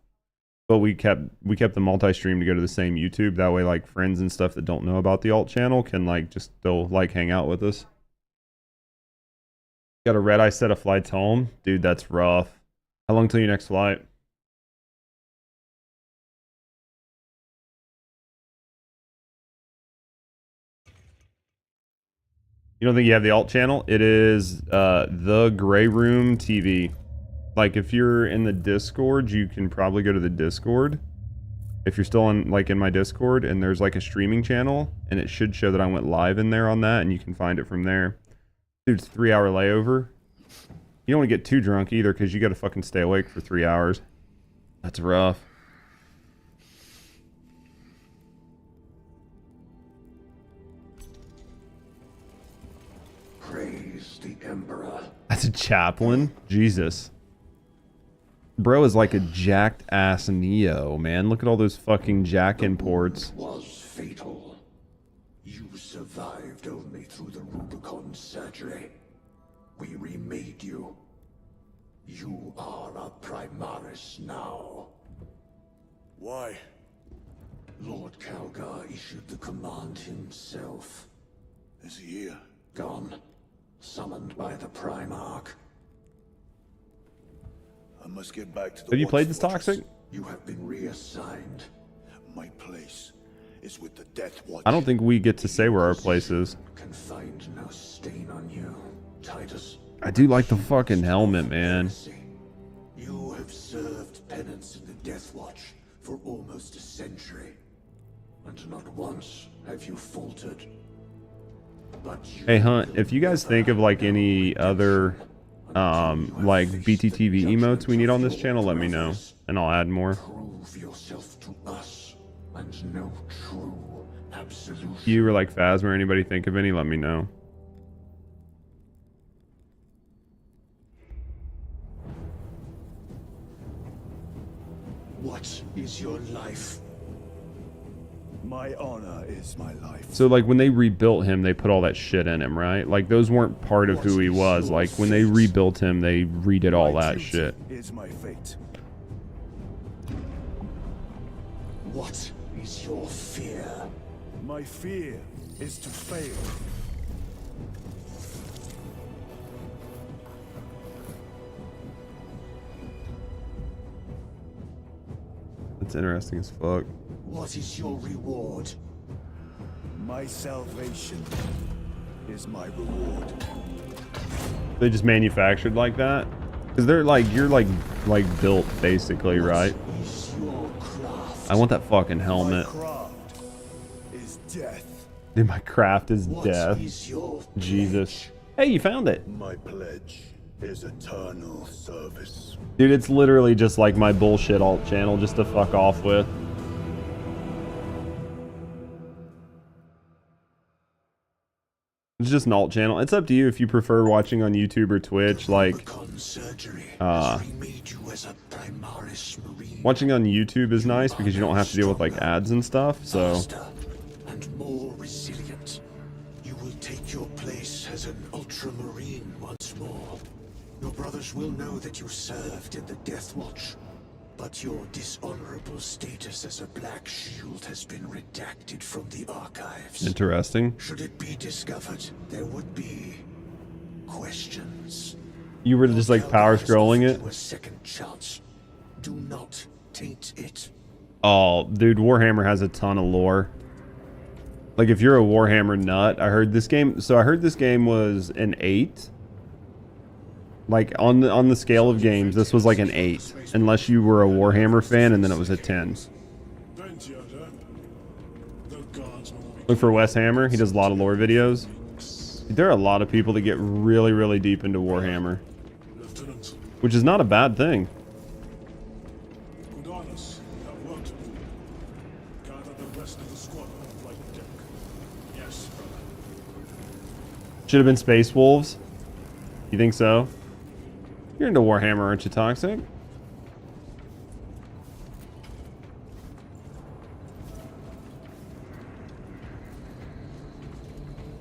Speaker 1: But we kept the multi-stream to go to the same YouTube. That way like friends and stuff that don't know about the alt channel can like just still like hang out with us. Got a red eye set of flights home. Dude, that's rough. How long till your next flight? You don't think you have the alt channel? It is the Gray Room TV. Like if you're in the Discord, you can probably go to the Discord. If you're still in my Discord and there's like a streaming channel and it should show that I went live in there on that and you can find it from there. Dude, it's a 3-hour layover. You don't want to get too drunk either because you got to fucking stay awake for 3 hours. That's rough.
Speaker 4: Praise the Emperor.
Speaker 1: That's a chaplain? Jesus. Bro is like a jacked ass Neo, man. Look at all those fucking jack imports.
Speaker 4: Was fatal. You survived only through the Rubicon surgery. We remade you. You are a Primaris now.
Speaker 3: Why?
Speaker 4: Lord Calgar issued the command himself.
Speaker 3: Is he here?
Speaker 4: Gone. Summoned by the Primarch.
Speaker 3: I must get back to the
Speaker 1: Have you played
Speaker 3: Watch
Speaker 1: this Toxic?
Speaker 4: You have been reassigned.
Speaker 3: My place is with the Death Watch.
Speaker 1: I don't think we get to say where our place is.
Speaker 4: Can find no stain on you, Titus.
Speaker 1: I do like the fucking helmet, man.
Speaker 4: You have served penance in the Death Watch for almost a century. And not once have you faltered. But you
Speaker 1: Hey Hunt, if you guys think of like any other like BTTV emotes we need on this channel, let me know and I'll add more.
Speaker 4: prove yourself to us and no true absolution.
Speaker 1: You or like Phasma or anybody think of any, let me know.
Speaker 4: What is your life?
Speaker 3: My honor is my life.
Speaker 1: So like when they rebuilt him, they put all that shit in him, right? Like those weren't part of who he was. Like when they rebuilt him, they redid all
Speaker 3: My
Speaker 1: that
Speaker 3: duty
Speaker 1: shit.
Speaker 3: is my fate.
Speaker 4: What is your fear?
Speaker 3: My fear is to fail.
Speaker 1: That's interesting as fuck.
Speaker 4: What is your reward?
Speaker 3: My salvation is my reward.
Speaker 1: They just manufactured like that? Cause they're like, you're like built basically, right?
Speaker 4: What is your craft?
Speaker 1: I want that fucking
Speaker 3: My
Speaker 1: helmet.
Speaker 3: craft is death.
Speaker 1: Dude, my craft is
Speaker 4: What
Speaker 1: death.
Speaker 4: is your
Speaker 1: Jesus. Hey, you found it.
Speaker 3: My pledge is eternal service.
Speaker 1: Dude, it's literally just like my bullshit alt channel just to fuck off with. It's just an alt channel. It's up to you if you prefer watching on YouTube or Twitch. Like, watching on YouTube is nice because you don't have to deal with like ads and stuff. So,
Speaker 4: and more resilient. You will take your place as an ultramarine once more. Your brothers will know that you served in the Death Watch, but your dishonorable status as a Black Shield has been redacted from the archives.
Speaker 1: interesting.
Speaker 4: Should it be discovered, there would be questions.
Speaker 1: You were just like power scrolling it.
Speaker 4: A second chance. Do not taint it.
Speaker 1: Oh, dude, Warhammer has a ton of lore. Like, if you're a Warhammer nut, I heard this game. So I heard this game was an 8. Like, on the scale of games, this was like an 8, unless you were a Warhammer fan, and then it was a 10. Look for Wes Hammer. He does a lot of lore videos. There are a lot of people that get really, really deep into Warhammer, which is not a bad thing. Should have been Space Wolves. You think so? You're into Warhammer, aren't you, Toxic?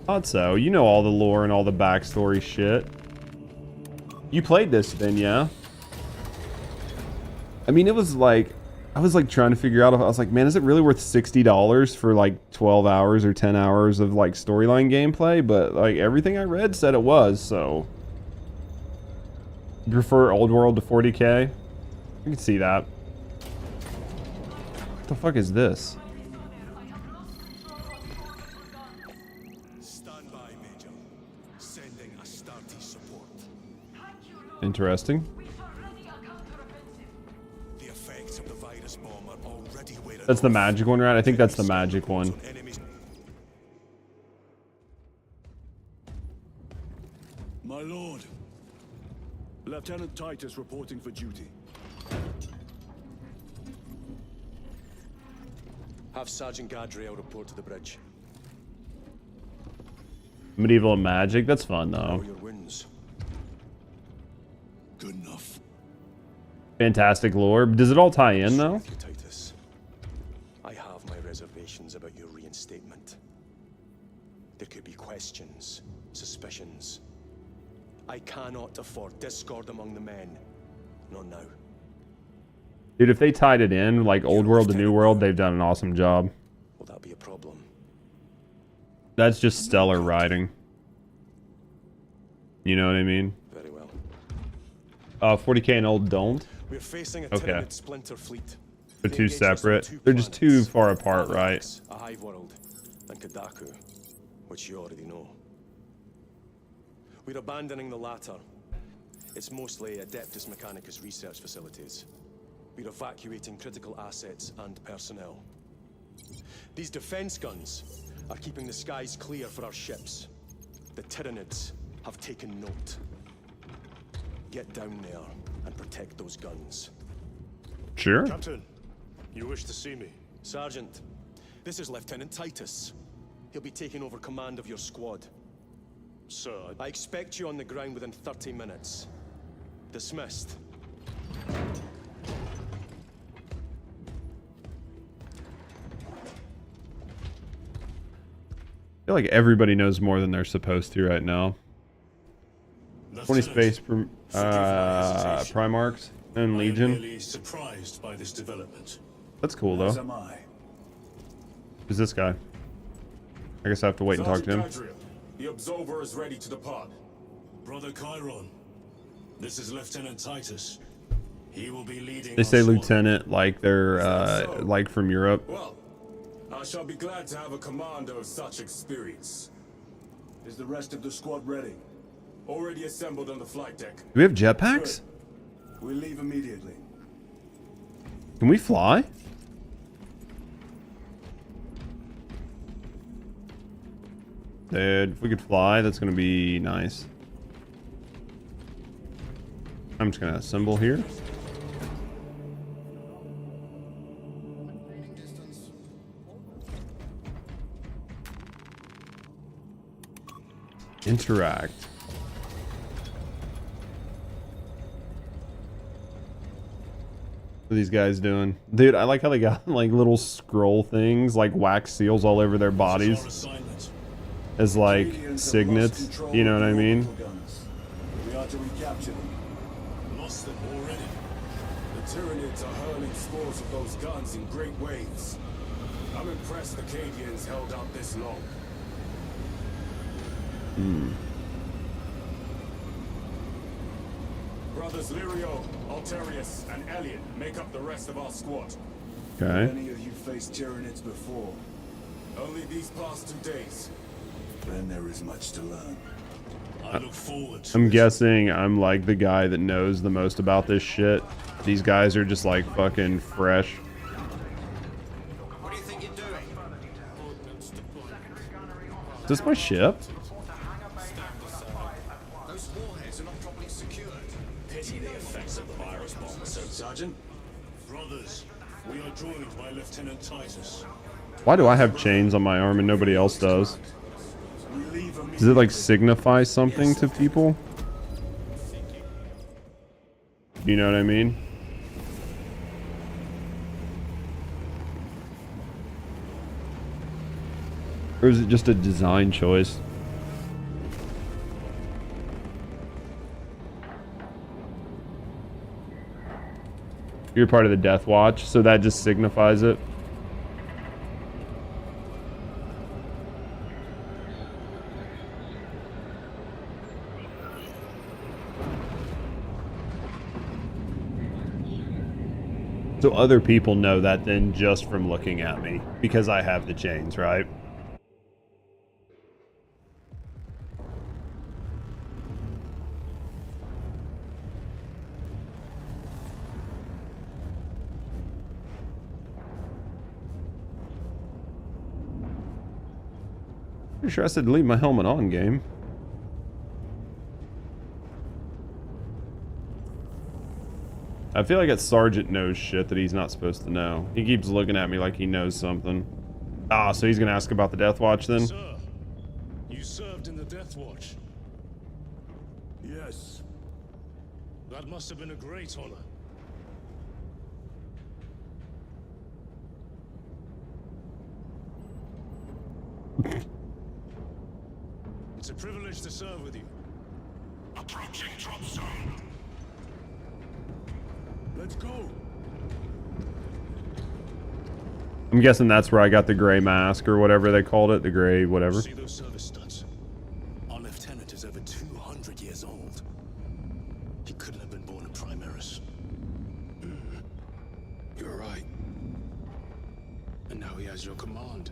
Speaker 1: Thought so. You know all the lore and all the backstory shit. You played this then, yeah? I mean, it was like... I was like trying to figure out if I was like, man, is it really worth $60 for like 12 hours or 10 hours of like storyline gameplay? But like everything I read said it was, so... You prefer Old World to 40k? I can see that. What the fuck is this?
Speaker 2: Stand by, Major. Sending Astarte support.
Speaker 1: Interesting.
Speaker 2: The effects of the virus bomb are already wearing
Speaker 1: That's the magic one, right? I think that's the magic one.
Speaker 3: My lord. Lieutenant Titus reporting for duty.
Speaker 5: Have Sergeant Gadriel report to the bridge.
Speaker 1: Medieval and magic, that's fun though.
Speaker 5: All your wounds.
Speaker 3: Good enough.
Speaker 1: Fantastic lore. Does it all tie in though?
Speaker 5: With you, Titus. I have my reservations about your reinstatement. There could be questions, suspicions. I cannot afford discord among the men. Not now.
Speaker 1: Dude, if they tied it in, like Old World to New World, they've done an awesome job.
Speaker 5: Will that be a problem?
Speaker 1: That's just stellar writing. You know what I mean?
Speaker 5: Very well.
Speaker 1: 40k and old don't.
Speaker 5: We're facing a
Speaker 1: Okay.
Speaker 5: Tyranid splinter fleet.
Speaker 1: They're
Speaker 5: They
Speaker 1: too
Speaker 5: engaged us on
Speaker 1: separate.
Speaker 5: 2
Speaker 1: They're just too
Speaker 5: planets.
Speaker 1: far apart, right?
Speaker 5: Alex, a hive world, and Kadaku, which you already know. We're abandoning the latter. It's mostly Adeptus Mechanicus research facilities. We're evacuating critical assets and personnel. These defense guns are keeping the skies clear for our ships. The Tyranids have taken note. Get down there and protect those guns.
Speaker 1: Sure.
Speaker 2: Captain, you wish to see me?
Speaker 5: Sergeant, this is Lieutenant Titus. He'll be taking over command of your squad.
Speaker 2: Sir,
Speaker 5: I expect you on the ground within 30 minutes. Dismissed.
Speaker 1: I feel like everybody knows more than they're supposed to right now. 20 space Primarchs and Legion.
Speaker 3: Really surprised by this development.
Speaker 1: That's cool
Speaker 3: As
Speaker 1: though.
Speaker 3: am I.
Speaker 1: Who's this guy? I guess I have to wait and talk to him.
Speaker 6: Sergeant Gadriel, the Absolver is ready to depart.
Speaker 3: Brother Chiron, this is Lieutenant Titus. He will be leading.
Speaker 1: They say
Speaker 3: our squad.
Speaker 1: lieutenant like they're like from Europe.
Speaker 6: Well, I shall be glad to have a commander of such experience.
Speaker 3: Is the rest of the squad ready?
Speaker 6: Already assembled on the flight deck.
Speaker 1: Do we have jetpacks?
Speaker 3: We'll leave immediately.
Speaker 1: Can we fly? Dude, if we could fly, that's gonna be nice. I'm just gonna assemble here. Interact. What are these guys doing? Dude, I like how they got like little scroll things, like wax seals all over their bodies as like signets. You know what I mean?
Speaker 3: We are to recapture them.
Speaker 6: Lost them already. The Tyranids are hurling scores of those guns in great waves. I'm impressed the Cadians held out this long. Brothers Lirio, Alterius, and Elliot make up the rest of our squad.
Speaker 1: Okay.
Speaker 3: Many of you faced Tyranids before.
Speaker 6: Only these past 2 days.
Speaker 3: Then there is much to learn. I look forward to
Speaker 1: I'm
Speaker 3: it.
Speaker 1: guessing I'm like the guy that knows the most about this shit. These guys are just like fucking fresh.
Speaker 7: What do you think you're doing?
Speaker 1: Is this my ship?
Speaker 7: Those warheads are not properly secured.
Speaker 3: Pity the effects of the virus bomb, Sergeant. Brothers, we are joined by Lieutenant Titus.
Speaker 1: Why do I have chains on my arm and nobody else does?
Speaker 3: We leave
Speaker 1: Does it like signify something to people? You know what I mean? Or is it just a design choice? You're part of the Death Watch, so that just signifies it. So other people know that then just from looking at me, because I have the chains, right? Pretty sure I said leave my helmet on, game. I feel like that sergeant knows shit that he's not supposed to know. He keeps looking at me like he knows something. Ah, so he's gonna ask about the Death Watch then?
Speaker 3: Sir, you served in the Death Watch. Yes. That must have been a great honor. It's a privilege to serve with you.
Speaker 2: Approaching drop zone.
Speaker 3: Let's go.
Speaker 1: I'm guessing that's where I got the gray mask or whatever they called it, the gray whatever.
Speaker 3: See those service studs? Our lieutenant is over 200 years old. He couldn't have been born a Primaris. You're right. And now he has your command.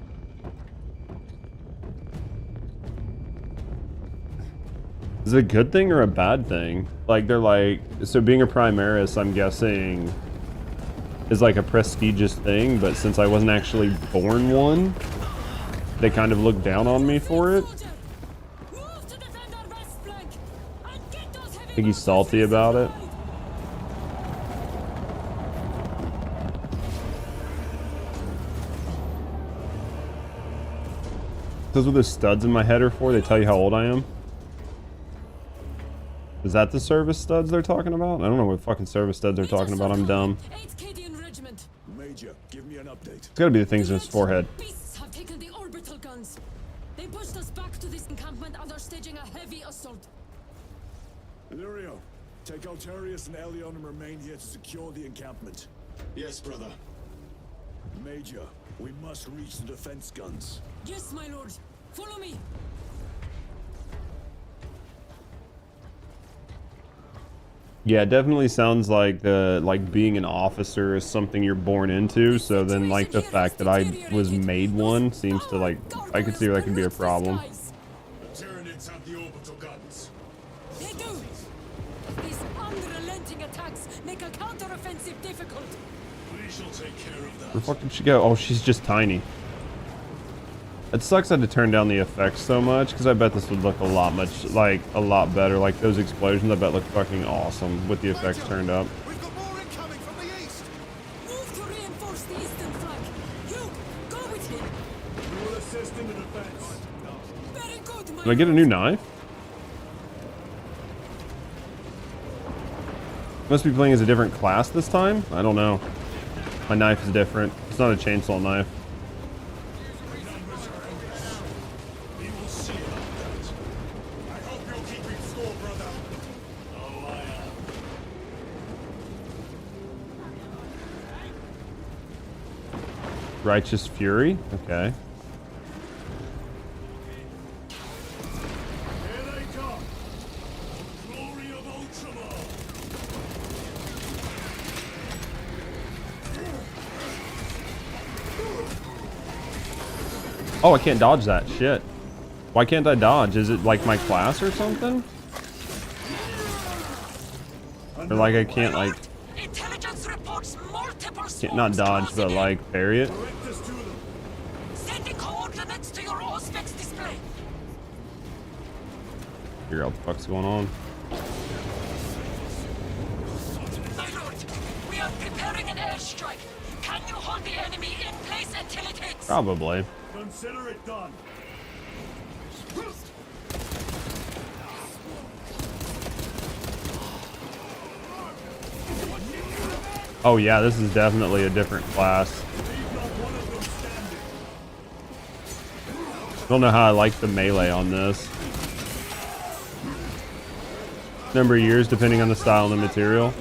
Speaker 1: Is it a good thing or a bad thing? Like, they're like, so being a Primaris, I'm guessing, is like a prestigious thing, but since I wasn't actually born one, they kind of look down on me for it. I think he's salty about it. Those are the studs in my head are for? They tell you how old I am? Is that the service studs they're talking about? I don't know what fucking service studs they're talking about. I'm dumb.
Speaker 3: Major, give me an update.
Speaker 1: It's gotta be the things in his forehead.
Speaker 8: Beasts have taken the orbital guns. They pushed us back to this encampment and are staging a heavy assault.
Speaker 3: Illyrio, take Alterius and Elion and remain here to secure the encampment.
Speaker 6: Yes, brother.
Speaker 3: Major, we must reach the defense guns.
Speaker 8: Yes, my lord. Follow me.
Speaker 1: Yeah, it definitely sounds like being an officer is something you're born into. So then like the fact that I was made one seems to like, I could see that could be a problem.
Speaker 6: The Tyranids have the orbital guns.
Speaker 8: They do. These unrelenting attacks make a counteroffensive difficult.
Speaker 3: We shall take care of that.
Speaker 1: Where the fuck did she go? Oh, she's just tiny. It sucks I had to turn down the effects so much, because I bet this would look a lot better. Like those explosions, I bet look fucking awesome with the effects turned up.
Speaker 7: We've got more incoming from the east.
Speaker 8: Move to reinforce the eastern flank. You, go with him.
Speaker 3: We will assist in the defense.
Speaker 8: Very good, my
Speaker 1: Did I get a new knife? Must be playing as a different class this time? I don't know. My knife is different. It's not a chainsaw knife.
Speaker 3: We will see about that. I hope you're keeping score, brother. Oh, I am.
Speaker 1: Righteous Fury? Okay.
Speaker 3: Here they come. Glory of Ultramar.
Speaker 1: Oh, I can't dodge that. Shit. Why can't I dodge? Is it like my class or something? Or like I can't like...
Speaker 8: Intelligence reports multiple
Speaker 1: Can't not dodge, but like parry it?
Speaker 3: Direct us to them.
Speaker 8: Sending coordinates to your Auspex display.
Speaker 1: Figure out what the fuck's going on.
Speaker 8: My lord, we are preparing an airstrike. Can you hold the enemy in place until it hits?
Speaker 1: Probably.
Speaker 3: Consider it done.
Speaker 1: Oh yeah, this is definitely a different class.
Speaker 3: Leave not one of them standing.
Speaker 1: Don't know how I like the melee on this. Number of years depending on the style and the material.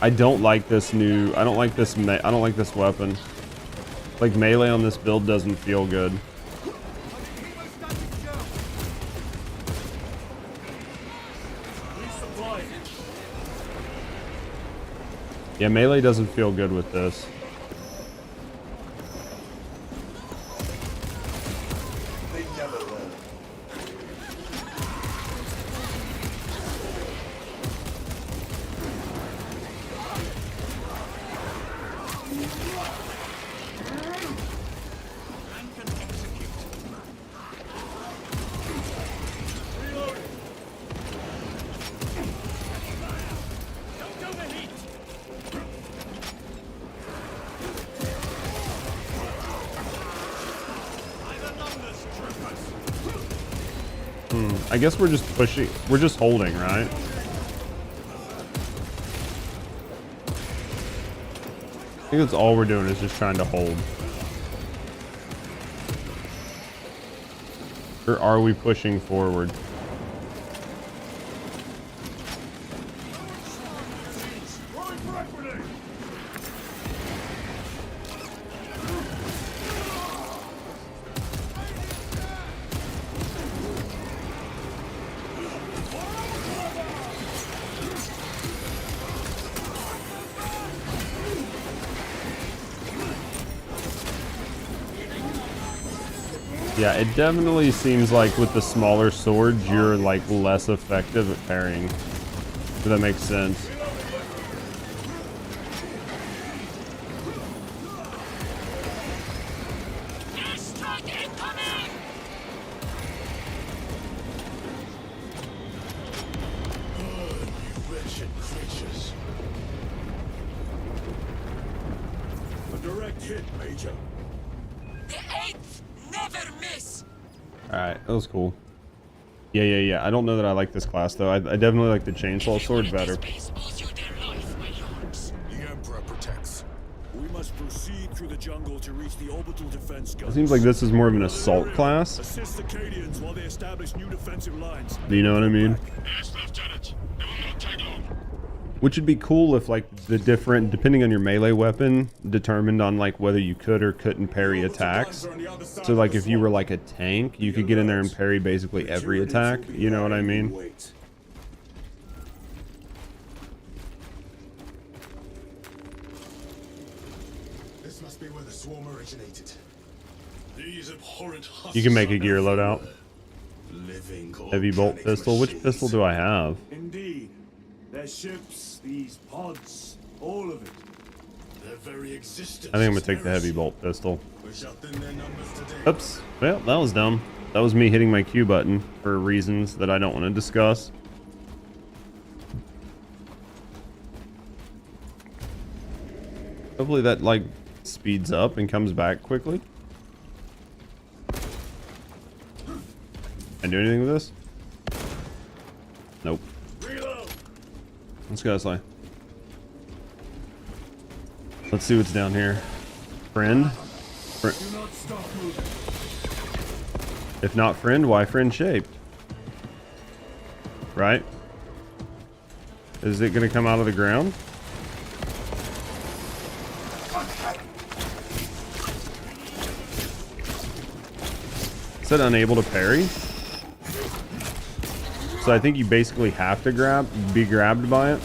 Speaker 1: I don't like this new. I don't like this. I don't like this weapon. Like melee on this build doesn't feel good.
Speaker 3: Resupply.
Speaker 1: Yeah, melee doesn't feel good with this. I guess we're just pushing. We're just holding, right? I think that's all we're doing is just trying to hold. Or are we pushing forward? Yeah, it definitely seems like with the smaller swords, you're like less effective at parrying. If that makes sense.
Speaker 8: Airstrike incoming!
Speaker 3: You wretched creatures. A direct hit, Major.
Speaker 8: The 8th never miss.
Speaker 1: Alright, that was cool. Yeah. I don't know that I like this class though. I definitely like the chainsaw sword better.
Speaker 8: Space owes you their life, my lords.
Speaker 3: The Emperor protects. We must proceed through the jungle to reach the orbital defense guns.
Speaker 1: It seems like this is more of an assault class.
Speaker 3: Assist the Cadians while they establish new defensive lines.
Speaker 1: Do you know what I mean?
Speaker 2: Yes, Lieutenant. It will not take long.
Speaker 1: Which would be cool if like the different, depending on your melee weapon, determined on like whether you could or couldn't parry attacks. So like if you were like a tank, you could get in there and parry basically every attack. You know what I mean?
Speaker 4: This must be where the swarm originated.
Speaker 3: These abhorrent husks
Speaker 1: You can make a
Speaker 3: are
Speaker 1: gear loadout.
Speaker 3: living
Speaker 1: Heavy bolt
Speaker 3: organic
Speaker 1: pistol. Which
Speaker 3: machines.
Speaker 1: pistol do I have?
Speaker 3: Indeed. Their ships, these pods, all of it. Their very existence.
Speaker 1: I think I'm gonna
Speaker 3: is
Speaker 1: take the heavy
Speaker 3: heresy.
Speaker 1: bolt pistol.
Speaker 3: We shall thin their numbers today.
Speaker 1: Oops. Well, that was dumb. That was me hitting my Q button for reasons that I don't want to discuss. Hopefully that like speeds up and comes back quickly. Can I do anything with this? Nope.
Speaker 3: Reload.
Speaker 1: Let's go this way. Let's see what's down here. Friend?
Speaker 3: Do not stop moving.
Speaker 1: If not friend, why friend shaped? Right? Is it gonna come out of the ground? It said unable to parry. So I think you basically have to be grabbed by it.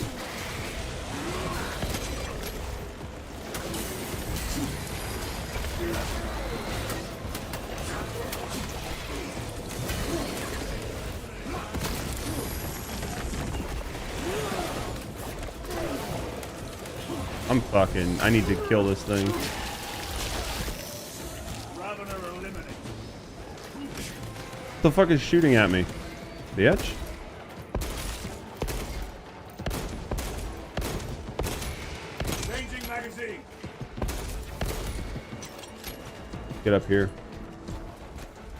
Speaker 1: I need to kill this thing.
Speaker 3: Ravener eliminated.
Speaker 1: What the fuck is shooting at me? Bitch?
Speaker 3: Changing magazine.
Speaker 1: Get up here.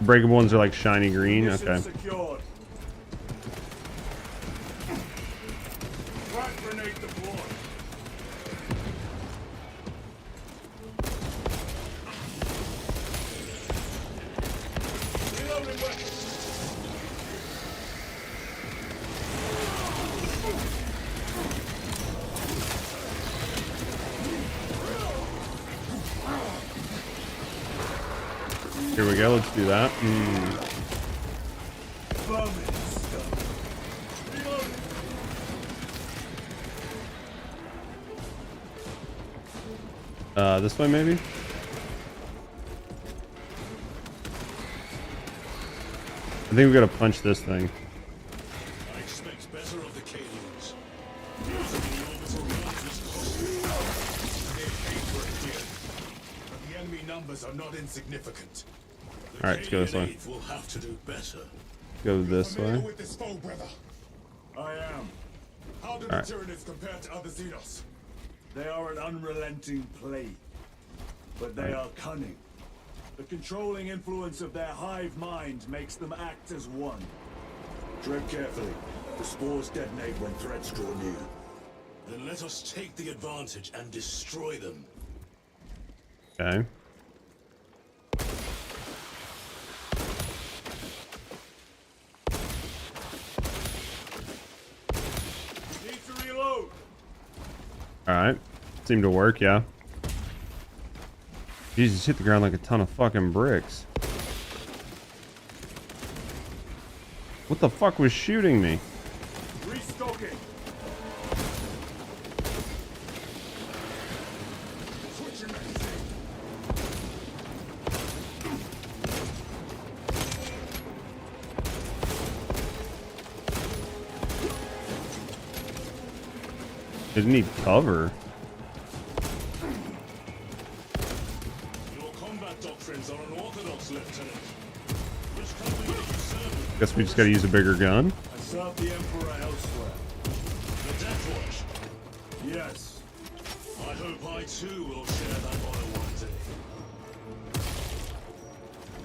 Speaker 1: Breakable ones are like shiny green.
Speaker 3: Mission
Speaker 1: Okay.
Speaker 3: secured. Frag grenade deployed. Reloading weapon.
Speaker 1: Here we go. Let's do that.
Speaker 3: Vermin stuff. Reloading.
Speaker 1: This way maybe? I think we gotta punch this thing.
Speaker 6: I expect better of the Calians. Using the orbital guns is costly. They pay for it here. But the enemy numbers are not insignificant. The
Speaker 1: Alright, let's go this way.
Speaker 6: Calian will have to do better.
Speaker 1: Go this
Speaker 6: Familiar
Speaker 1: way.
Speaker 6: with this foe, brother?
Speaker 3: I am.
Speaker 6: How do
Speaker 1: Alright.
Speaker 6: the Tyranids compare to other Xenos?
Speaker 3: They are an unrelenting plague, but they are cunning. The controlling influence of their hive mind makes them act as one. Tread carefully. The spores detonate when threats draw near.
Speaker 6: Then let us take the advantage and destroy them.
Speaker 1: Okay.
Speaker 3: Need to reload.
Speaker 1: Alright. Seemed to work, yeah. Jesus, hit the ground like a ton of fucking bricks. What the fuck was shooting me?
Speaker 3: Restocking. Switching magazine.
Speaker 1: Didn't need cover.
Speaker 6: Your combat doctrines are unorthodox, Lieutenant. Which company do you serve?
Speaker 1: Guess we just gotta use a bigger gun.
Speaker 3: I serve the Emperor elsewhere.
Speaker 6: The Death Watch.
Speaker 3: Yes.
Speaker 6: I hope I too will share that honor one day.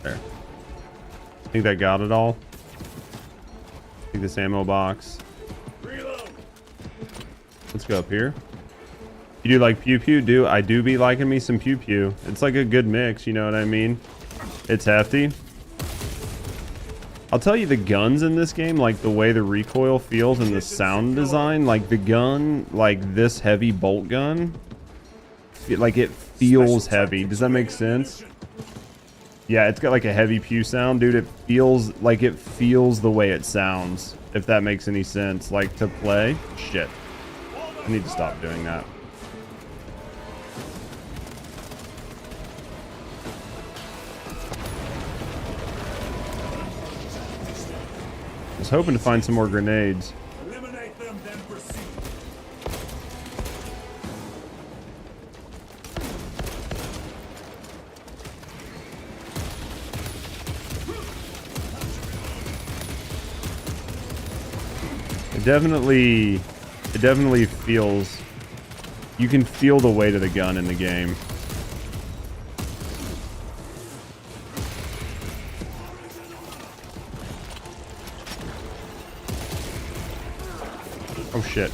Speaker 1: There. I think that got it all. Take this ammo box.
Speaker 3: Reload.
Speaker 1: Let's go up here. You do like pew pew? I do be liking me some pew pew. It's like a good mix, you know what I mean? It's hefty. I'll tell you, the guns in this game, like the way the recoil feels and the sound design, like the gun, like this heavy bolt gun, like it feels heavy. Does that make sense? Yeah, it's got like a heavy pew sound, dude. It feels the way it sounds, if that makes any sense. Like to play, shit. I need to stop doing that. I was hoping to find some more grenades.
Speaker 3: Eliminate them, then proceed.
Speaker 1: It definitely feels, you can feel the weight of the gun in the game. Oh shit.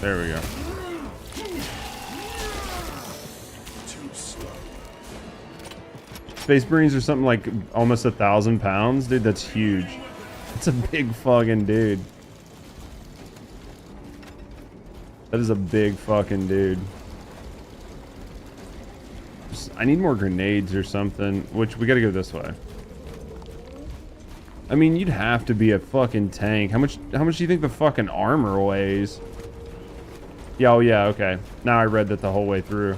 Speaker 1: There we go.
Speaker 3: Too slow.
Speaker 1: Space Marines are something like almost 1,000 pounds. Dude, that's huge. That's a big fucking dude. That is a big fucking dude. I need more grenades or something, which we gotta go this way. I mean, you'd have to be a fucking tank. How much do you think the fucking armor weighs? Yeah, oh yeah, okay. Now I read that the whole way through.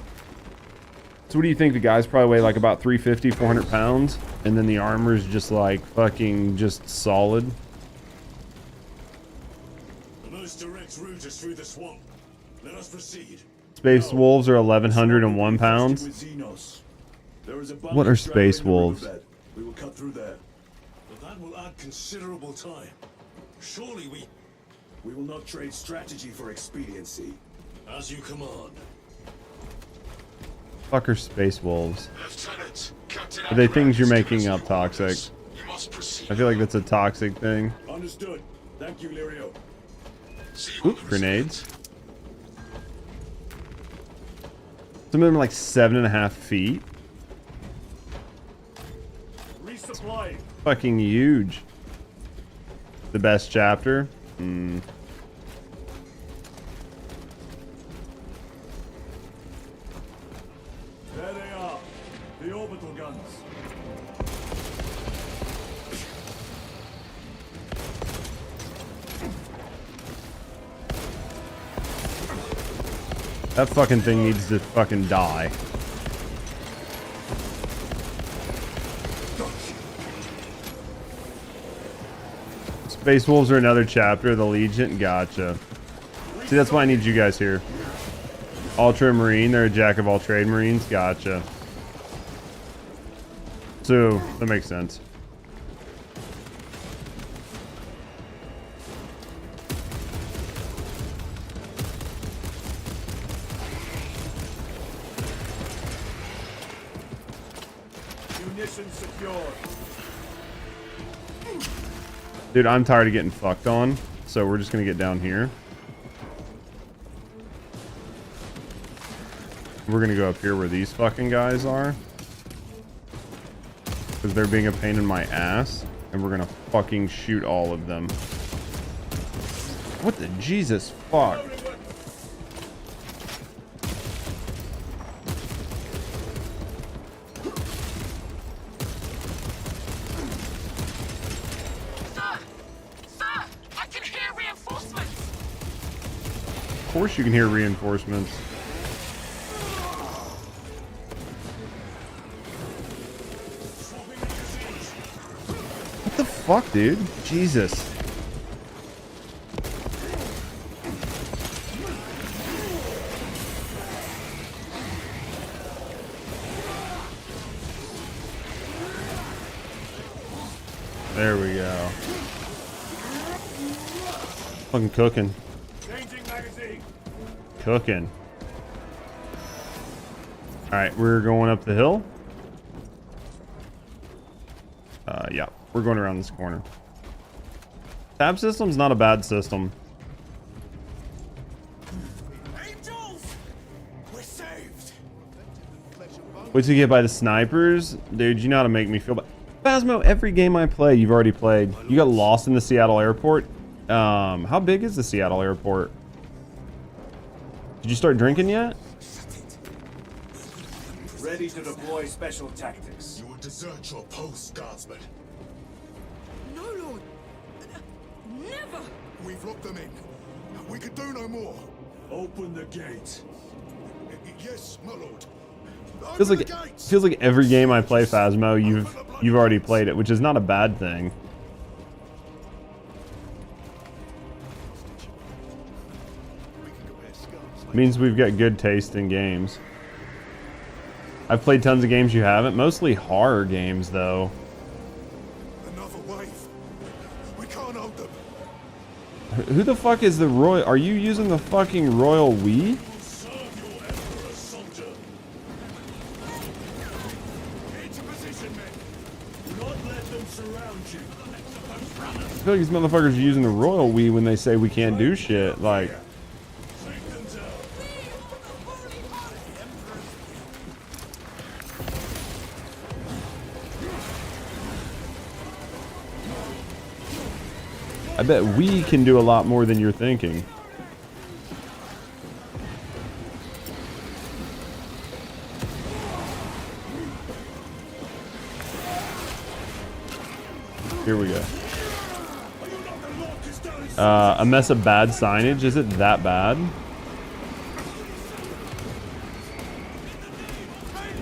Speaker 1: So what do you think? The guys probably weigh like about 350, 400 pounds, and then the armor's just like fucking just solid.
Speaker 3: The most direct route is through the swamp. Let us proceed.
Speaker 1: Space wolves are 1,101 pounds. What are space wolves?
Speaker 3: We will cut through there. But that will add considerable time. Surely we will not trade strategy for expediency. As you command.
Speaker 1: Fuck are space wolves?
Speaker 2: Lieutenant, Captain
Speaker 1: Are they things you're
Speaker 2: Apparatus
Speaker 1: making
Speaker 2: gives
Speaker 1: up
Speaker 2: you
Speaker 1: toxic?
Speaker 2: orders. You must proceed.
Speaker 1: I feel like that's a toxic thing.
Speaker 3: Understood. Thank you, Lirio.
Speaker 2: See you on
Speaker 1: Oop,
Speaker 2: the
Speaker 1: grenades. Some of them are like 7.5 feet.
Speaker 3: Resupply.
Speaker 1: Fucking huge. The best chapter.
Speaker 3: There they are. The orbital guns.
Speaker 1: That fucking thing needs to fucking die. Space wolves are another chapter of the Legion. Gotcha. See, that's why I need you guys here. Ultramarine, they're a jack of all trade marines. Gotcha. So, that makes sense.
Speaker 3: Munitions secured.
Speaker 1: Dude, I'm tired of getting fucked on, so we're just gonna get down here. We're gonna go up here where these fucking guys are. Because they're being a pain in my ass. And we're gonna fucking shoot all of them. What the Jesus fuck?
Speaker 8: Sir, I can hear reinforcements.
Speaker 1: Of course you can hear reinforcements. What the fuck, dude? Jesus. There we go. Fucking cooking.
Speaker 3: Changing magazine.
Speaker 1: Cooking. Alright, we're going up the hill. Yeah, we're going around this corner. Tab system's not a bad system.
Speaker 7: Angels! We're saved!
Speaker 1: Wait till you get by the snipers. Dude, you know how to make me feel bad. Phasmo, every game I play, you've already played. You got lost in the Seattle airport. How big is the Seattle airport? Did you start drinking yet?
Speaker 3: Ready to deploy special tactics.
Speaker 6: You will desert your post, Guardsman.
Speaker 8: No, Lord. Never.
Speaker 6: We've locked them in. We can do no more.
Speaker 3: Open the gate.
Speaker 6: Yes, my lord.
Speaker 1: Feels like every game I play Phasmo, you've already played it, which is not a bad thing. Means we've got good taste in games. I've played tons of games you haven't, mostly horror games though.
Speaker 6: Another wave. We can't hold them.
Speaker 1: Who the fuck is the Royal? Are you using the fucking Royal We?
Speaker 3: Serve your emperor, soldier. Into position, men. Do not let them surround you.
Speaker 1: I feel like these motherfuckers are using the Royal We when they say we can't do shit. Like, I bet we can do a lot more than you're thinking. Here we go. A mess of bad signage. Is it that bad?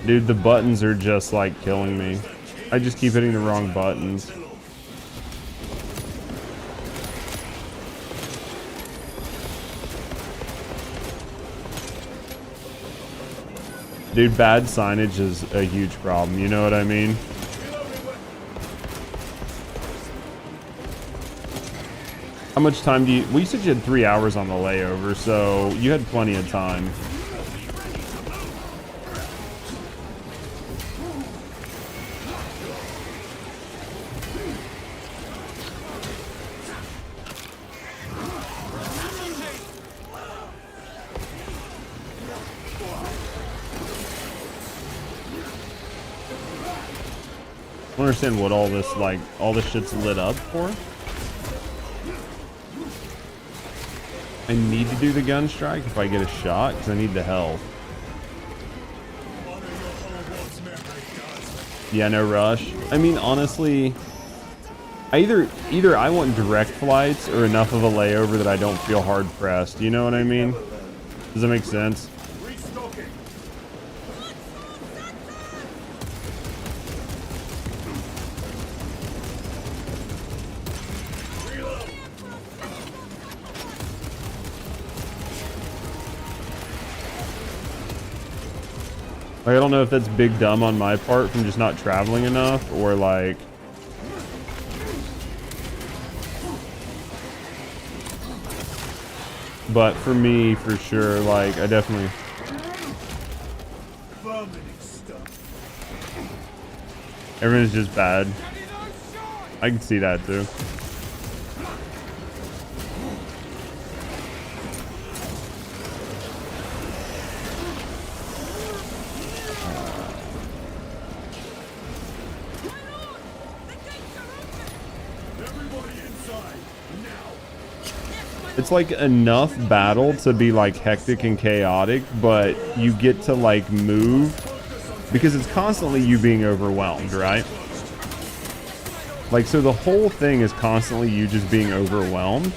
Speaker 1: Dude, the buttons are just like killing me. I just keep hitting the wrong buttons. Dude, bad signage is a huge problem. You know what I mean? How much time do you... Well, you said you had 3 hours on the layover, so you had plenty of time. I don't understand what all this, like, all this shit's lit up for. I need to do the gun strike if I get a shot, because I need the health. Yeah, no rush. I mean, honestly, either I want direct flights or enough of a layover that I don't feel hard pressed. You know what I mean? Does that make sense? Like, I don't know if that's big dumb on my part from just not traveling enough, or like... But for me, for sure, like, I definitely... Everyone's just bad. I can see that too. It's like enough battle to be like hectic and chaotic, but you get to like move because it's constantly you being overwhelmed, right? Like, so the whole thing is constantly you just being overwhelmed,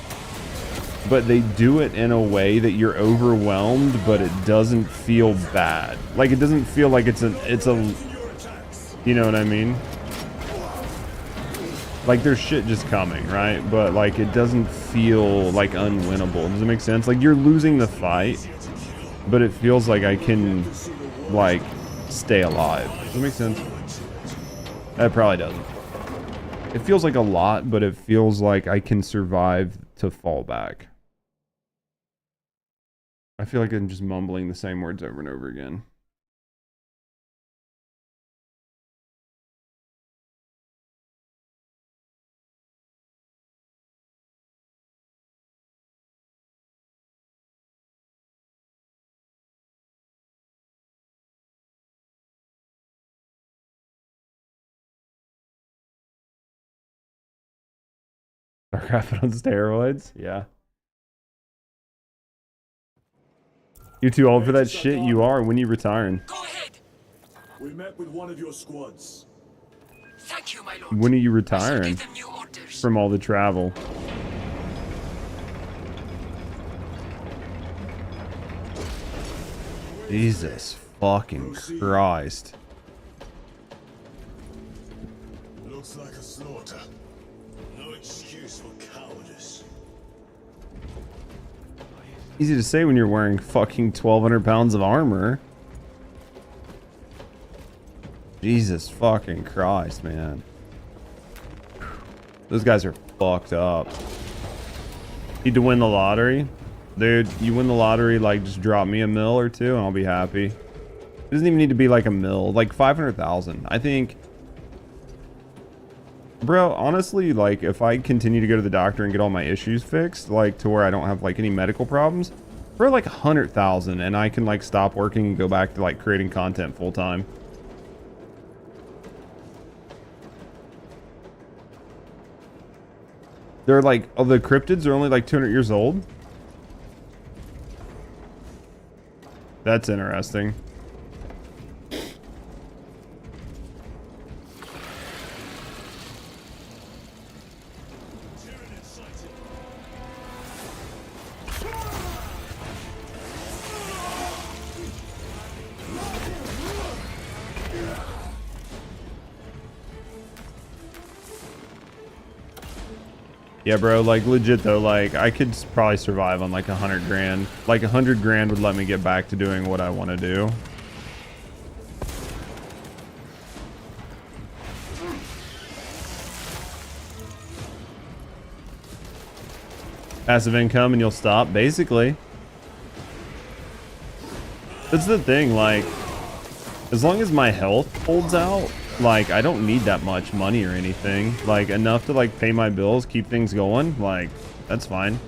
Speaker 1: but they do it in a way that you're overwhelmed, but it doesn't feel bad. Like, it doesn't feel like it's a, you know what I mean? Like, there's shit just coming, right? But, like, it doesn't feel, like, unwinnable. Does it make sense? Like, you're losing the fight, but it feels like I can, like, stay alive. Does it make sense? That probably doesn't. It feels like a lot, but it feels like I can survive to fall back. I feel like I'm just mumbling the same words over and over again. Starcraft on steroids? Yeah. You too old for that shit? You are. When you retiring?
Speaker 8: Go ahead.
Speaker 3: We met with one of your squads.
Speaker 8: Thank you, my lord.
Speaker 1: When are you
Speaker 8: I shall
Speaker 1: retiring?
Speaker 8: give them new orders.
Speaker 1: From all the travel. Jesus fucking Christ.
Speaker 6: Looks like a slaughter. No excuse for cowardice.
Speaker 1: Easy to say when you're wearing fucking 1,200 pounds of armor. Jesus fucking Christ, man. Those guys are fucked up. Need to win the lottery? Dude, you win the lottery, like, just drop me a mil or two and I'll be happy. It doesn't even need to be like a mil, like 500,000. I think... Bro, honestly, like, if I continue to go to the doctor and get all my issues fixed, like, to where I don't have, like, any medical problems, for, like, 100,000, and I can, like, stop working and go back to, like, creating content full-time. They're like, oh, the cryptids are only like 200 years old. That's interesting. Yeah, bro, like legit though, like I could probably survive on like 100 grand. Like 100 grand would let me get back to doing what I want to do. Passive income and you'll stop, basically. That's the thing, like, as long as my health holds out, like, I don't need that much money or anything. Like, enough to, like, pay my bills, keep things going. Like, that's fine.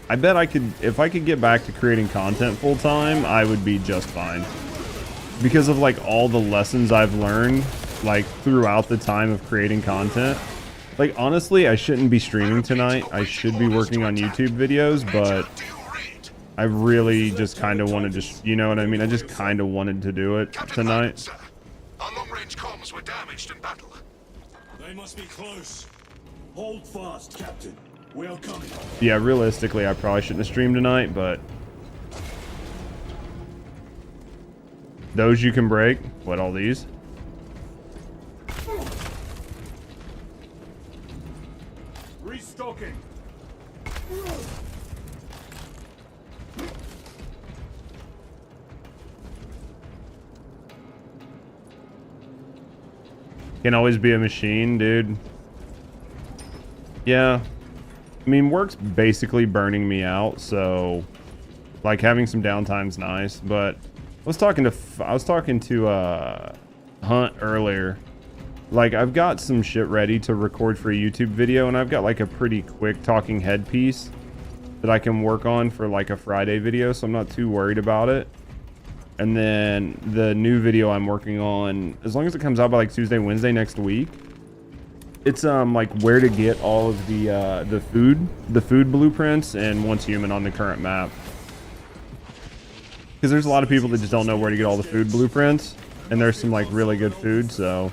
Speaker 1: I bet I could, if I could get back to creating content full time, I would be just fine. Because of, like, all the lessons I've learned, like, throughout the time of creating content. Like, honestly, I shouldn't be streaming tonight. I should be working on YouTube videos, but I really just kind of want to just, you know what I mean? I just kind of wanted to do it tonight.
Speaker 2: Our long-range comms were damaged in battle.
Speaker 6: They must be close.
Speaker 3: Hold fast, Captain. We are coming.
Speaker 1: Yeah, realistically, I probably shouldn't have streamed tonight, but those you can break. What, all these?
Speaker 3: Restocking.
Speaker 1: Can always be a machine, dude. Yeah. I mean, work's basically burning me out, so like having some downtime's nice, but I was talking to Hunt earlier. Like, I've got some shit ready to record for a YouTube video, and I've got like a pretty quick talking head piece that I can work on for like a Friday video, so I'm not too worried about it. And then the new video I'm working on, as long as it comes out by like Tuesday, Wednesday next week, it's like where to get all of the food blueprints and Once Human on the current map. Because there's a lot of people that just don't know where to get all the food blueprints, and there's some like really good food, so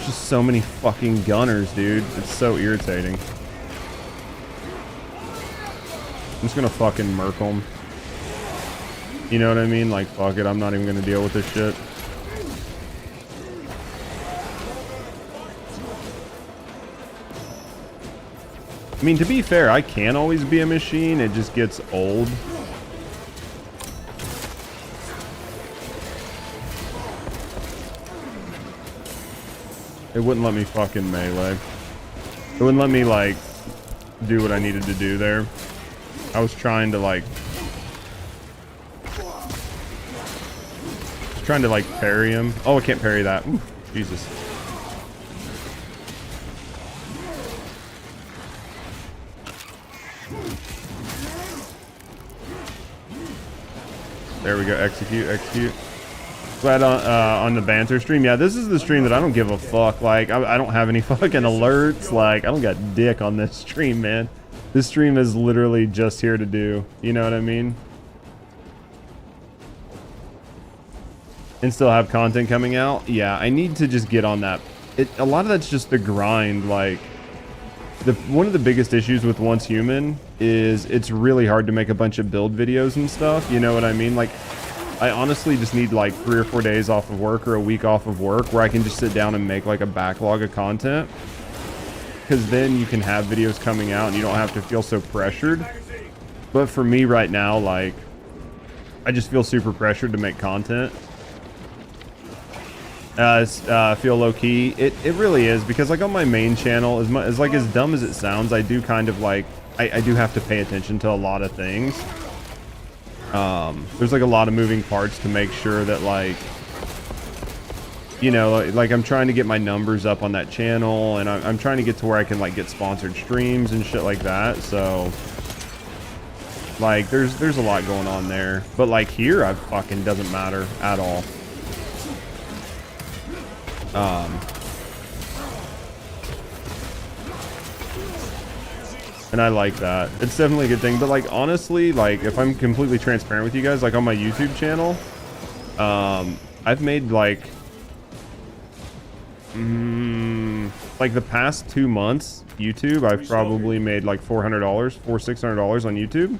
Speaker 1: just so many fucking gunners, dude. It's so irritating. I'm just gonna fucking murk them. You know what I mean? Like, fuck it, I'm not even gonna deal with this shit. I mean, to be fair, I can always be a machine. It just gets old. It wouldn't let me fucking melee. It wouldn't let me, like, do what I needed to do there. I was trying to, like... parry him. Oh, I can't parry that. Ooh, Jesus. There we go. Execute, execute. Glad on the banter stream. Yeah, this is the stream that I don't give a fuck. Like, I don't have any fucking alerts. Like, I don't got dick on this stream, man. This stream is literally just here to do. You know what I mean? And still have content coming out. Yeah, I need to just get on that. A lot of that's just the grind. Like, one of the biggest issues with Once Human is it's really hard to make a bunch of build videos and stuff. You know what I mean? Like, I honestly just need like 3 or 4 days off of work or a week off of work where I can just sit down and make like a backlog of content. Because then you can have videos coming out and you don't have to feel so pressured. But for me right now, like, I just feel super pressured to make content. Feel low-key. It really is, because like on my main channel, as dumb as it sounds, I do kind of like, I do have to pay attention to a lot of things. There's like a lot of moving parts to make sure that, like, you know, like I'm trying to get my numbers up on that channel, and I'm trying to get to where I can like get sponsored streams and shit like that. So Like, there's a lot going on there. But like here, I fucking doesn't matter at all. And I like that. It's definitely a good thing. But like, honestly, like, if I'm completely transparent with you guys, like on my YouTube channel, I've made like the past 2 months YouTube, I've probably made like $400, $600 on YouTube,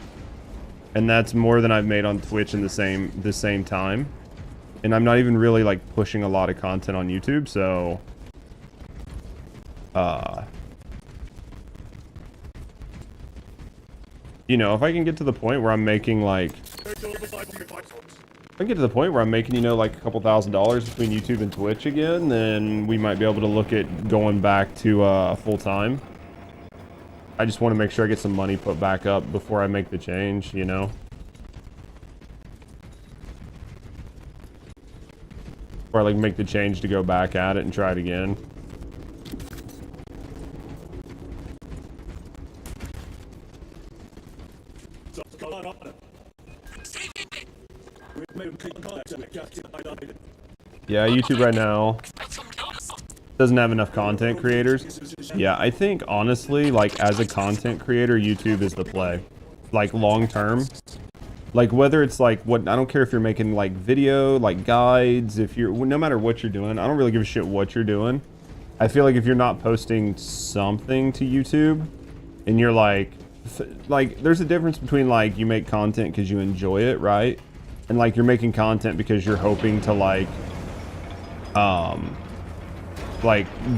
Speaker 1: and that's more than I've made on Twitch in the same time. And I'm not even really like pushing a lot of content on YouTube, so you know, if I can get to the point where I'm making like, if I get to the point where I'm making, you know, like a couple $1,000s between YouTube and Twitch again, then we might be able to look at going back to full time. I just want to make sure I get some money put back up before I make the change, you know. Or like make the change to go back at it and try it again. Yeah, YouTube right now doesn't have enough content creators. Yeah, I think honestly, like as a content creator, YouTube is the play. Like long term. Like whether it's like what, I don't care if you're making like video, like guides, if you're, no matter what you're doing, I don't really give a shit what you're doing. I feel like if you're not posting something to YouTube and you're like there's a difference between like you make content because you enjoy it, right? And like you're making content because you're hoping to like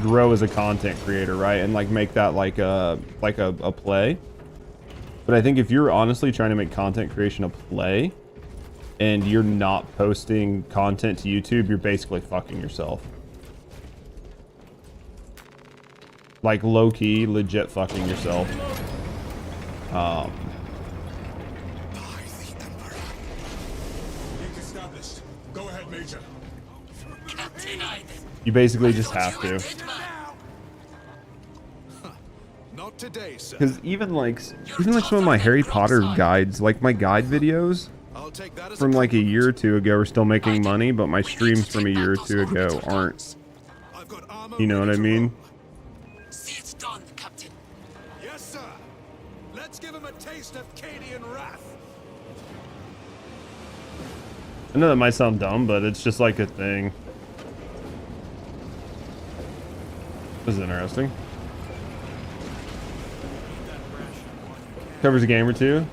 Speaker 1: grow as a content creator, right? And like make that like a play. But I think if you're honestly trying to make content creation a play and you're not posting content to YouTube, you're basically fucking yourself. Like low-key, legit fucking yourself.
Speaker 6: Go ahead, Major.
Speaker 1: You basically just have to.
Speaker 6: Not today, sir.
Speaker 1: Because even like some of my Harry Potter guides, like my guide videos
Speaker 6: I'll take that as
Speaker 1: from like a year or two ago are still making money, but my streams from a year or two ago aren't.
Speaker 6: I've got armor.
Speaker 1: You know what I mean?
Speaker 8: See it's done, Captain.
Speaker 6: Yes, sir. Let's give him a taste of Cadian wrath.
Speaker 1: I know that might sound dumb, but it's just like a thing. This is interesting. Covers a game or two.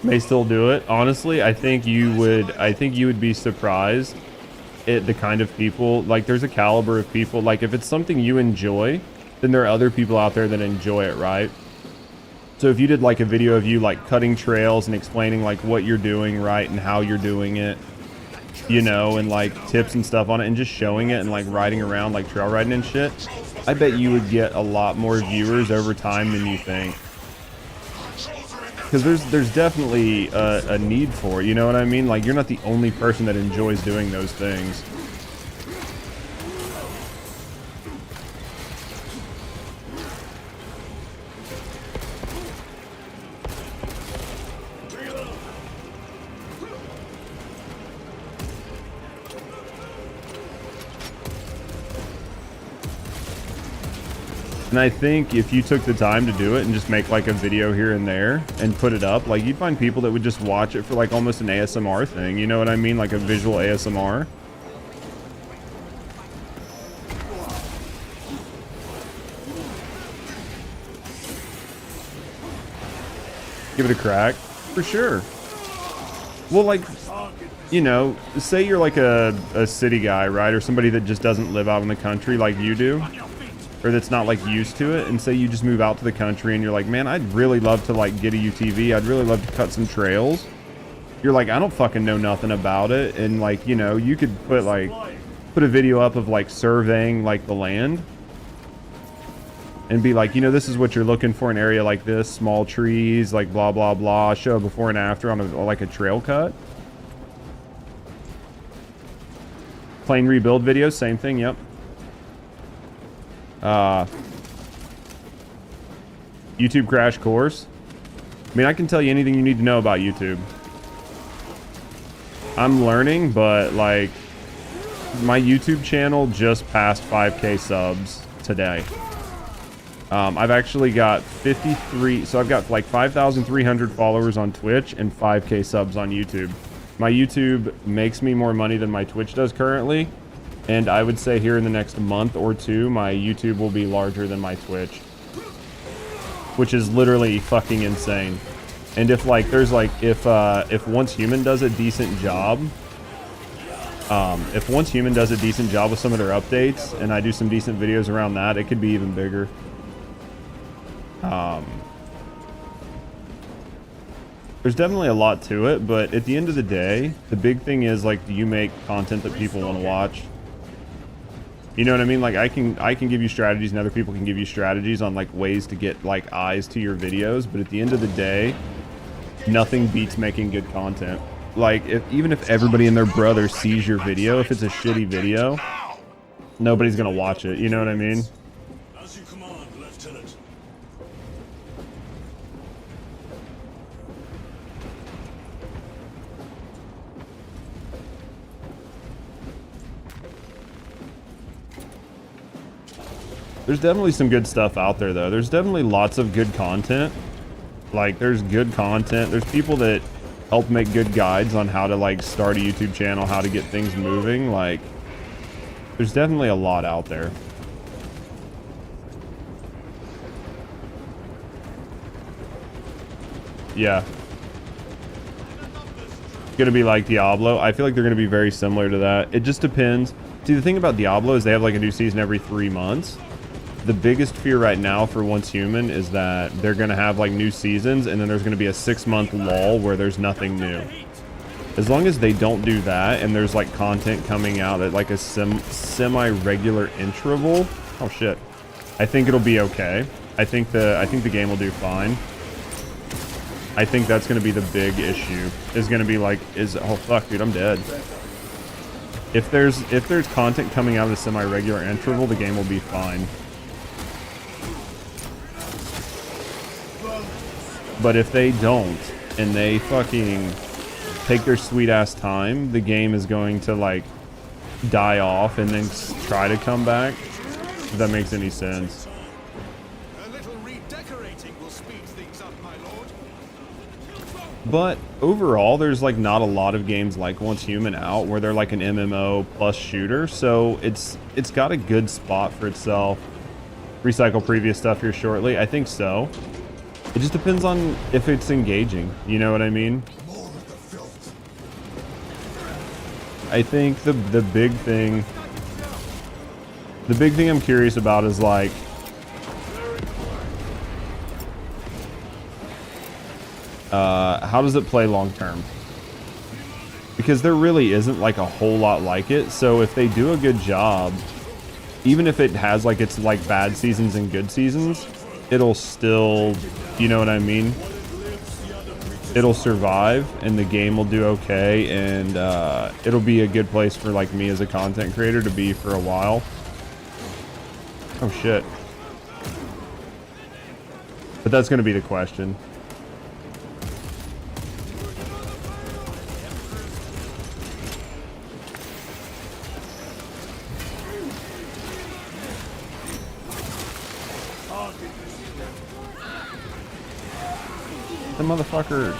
Speaker 1: May still do it. Honestly, I think you would be surprised at the kind of people, like there's a caliber of people, like if it's something you enjoy, then there are other people out there that enjoy it, right? So if you did like a video of you like cutting trails and explaining like what you're doing right and how you're doing it, you know, and like tips and stuff on it and just showing it and like riding around like trail riding and shit, I bet you would get a lot more viewers over time than you think. Because there's definitely a need for it, you know what I mean? Like you're not the only person that enjoys doing those things. And I think if you took the time to do it and just make like a video here and there and put it up, like you'd find people that would just watch it for like almost an ASMR thing. You know what I mean? Like a visual ASMR. Give it a crack. For sure. Well, like, you know, say you're like a city guy, right? Or somebody that just doesn't live out in the country like you do. Or that's not like used to it, and say you just move out to the country and you're like, man, I'd really love to like get a UTV, I'd really love to cut some trails. You're like, I don't fucking know nothing about it, and like, you know, you could put a video up of like surveying like the land and be like, you know, this is what you're looking for, an area like this, small trees, like blah blah blah, show a before and after on like a trail cut. Plane rebuild video, same thing, YouTube crash course. I mean, I can tell you anything you need to know about YouTube. I'm learning, but like my YouTube channel just passed 5K subs today. I've actually got 53, so I've got like 5,300 followers on Twitch and 5K subs on YouTube. My YouTube makes me more money than my Twitch does currently, and I would say here in the next month or two, my YouTube will be larger than my Twitch, which is literally fucking insane. And if like there's like if Once Human does a decent job, if Once Human does a decent job with some of their updates, and I do some decent videos around that, it could be even bigger. There's definitely a lot to it, but at the end of the day, the big thing is like, do you make content that people want to watch? You know what I mean? Like I can give you strategies and other people can give you strategies on like ways to get like eyes to your videos, but at the end of the day, nothing beats making good content. Like even if everybody and their brother sees your video, if it's a shitty video, nobody's gonna watch it. You know what I mean?
Speaker 6: As you command, Lieutenant.
Speaker 1: There's definitely some good stuff out there though. There's definitely lots of good content. Like there's good content. There's people that help make good guides on how to like start a YouTube channel, how to get things moving. Like there's definitely a lot out there. Yeah. It's gonna be like Diablo. I feel like they're gonna be very similar to that. It just depends. See, the thing about Diablo is they have like a new season every 3 months. The biggest fear right now for Once Human is that they're going to have like new seasons and then there's going to be a 6-month lull where there's nothing new. As long as they don't do that and there's like content coming out at like a semi-regular interval, oh shit, I think it'll be okay. I think the game will do fine. I think that's going to be the big issue. Is going to be like, oh fuck, dude, I'm dead. If there's content coming out at a semi-regular interval, the game will be fine. But if they don't, and they fucking take their sweet ass time, the game is going to like die off and then try to come back. If that makes any sense.
Speaker 7: A little redecorating will speed things up, my lord.
Speaker 1: But overall, there's like not a lot of games like Once Human out where they're like an MMO plus shooter, so it's got a good spot for itself. Recycle previous stuff here shortly. I think so. It just depends on if it's engaging. You know what I mean? I think the big thing I'm curious about is like how does it play long term? Because there really isn't like a whole lot like it. So if they do a good job, even if it has like it's like bad seasons and good seasons, it'll still, you know what I mean? It'll survive and the game will do okay, and it'll be a good place for like me as a content creator to be for a while. Oh shit. But that's going to be the question. The motherfucker.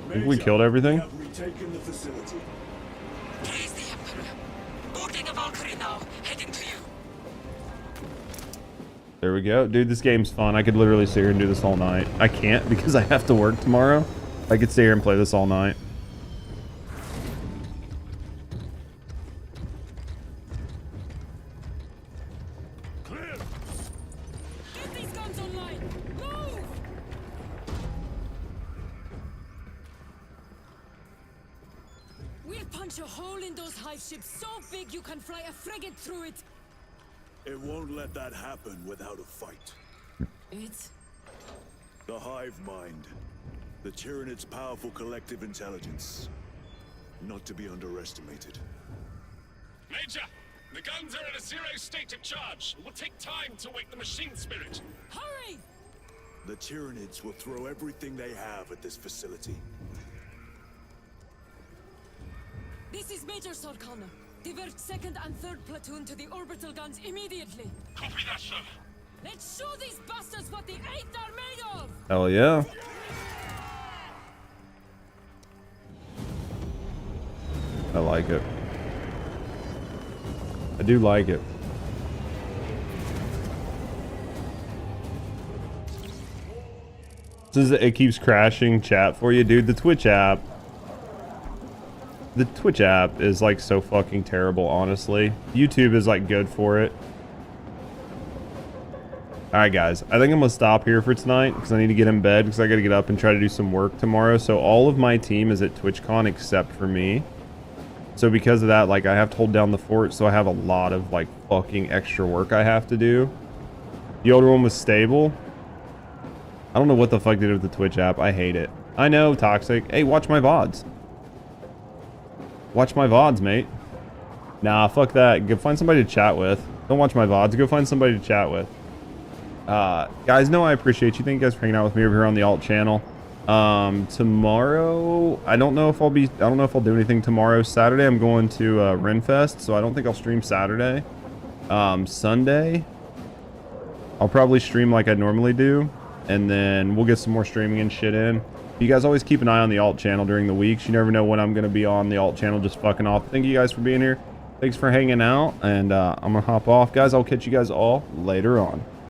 Speaker 1: I think we killed everything.
Speaker 3: Have retaken the facility.
Speaker 8: Praise the Emperor. Boarding a Valkyrie now, heading to you.
Speaker 1: There we go. Dude, this game's fun. I could literally sit here and do this all night. I can't because I have to work tomorrow. I could stay here and play this all night.
Speaker 8: Get these guns online. Move! We'll punch a hole in those hive ships so big you can fly a frigate through it.
Speaker 3: It won't let that happen without a fight.
Speaker 8: It's...
Speaker 3: The hive mind. The Tyranid's powerful collective intelligence.
Speaker 2: not to be underestimated.
Speaker 6: Major, the guns are in a zero state of charge. It will take time to wake the machine spirit.
Speaker 8: Hurry!
Speaker 2: The Tyranids will throw everything they have at this facility.
Speaker 8: This is Major Sarkana. Divert 2nd and 3rd platoon to the orbital guns immediately.
Speaker 6: Copy that, sir.
Speaker 8: Let's show these bastards what the 8th are made of!
Speaker 1: Hell yeah. I like it. I do like it. It keeps crashing chat for you, dude. The Twitch app is like so fucking terrible, honestly. YouTube is like good for it. Alright guys, I think I'm gonna stop here for tonight because I need to get in bed because I gotta get up and try to do some work tomorrow. So all of my team is at TwitchCon except for me. So because of that, like, I have to hold down the fort, so I have a lot of like fucking extra work I have to do. The older one was stable. I don't know what the fuck they did with the Twitch app. I hate it. I know, Toxic. Hey, watch my VODs. Watch my VODs, mate. Nah, fuck that. Go find somebody to chat with. Don't watch my VODs. Go find somebody to chat with. Guys, know I appreciate you. Thank you guys for hanging out with me over here on the alt channel. Tomorrow, I don't know if I'll do anything tomorrow. Saturday, I'm going to Renfest, so I don't think I'll stream Saturday. Sunday, I'll probably stream like I normally do, and then we'll get some more streaming and shit in. You guys always keep an eye on the alt channel during the weeks. You never know when I'm going to be on the alt channel just fucking off. Thank you guys for being here. Thanks for hanging out, and I'm going to hop off. Guys, I'll catch you guys all later on.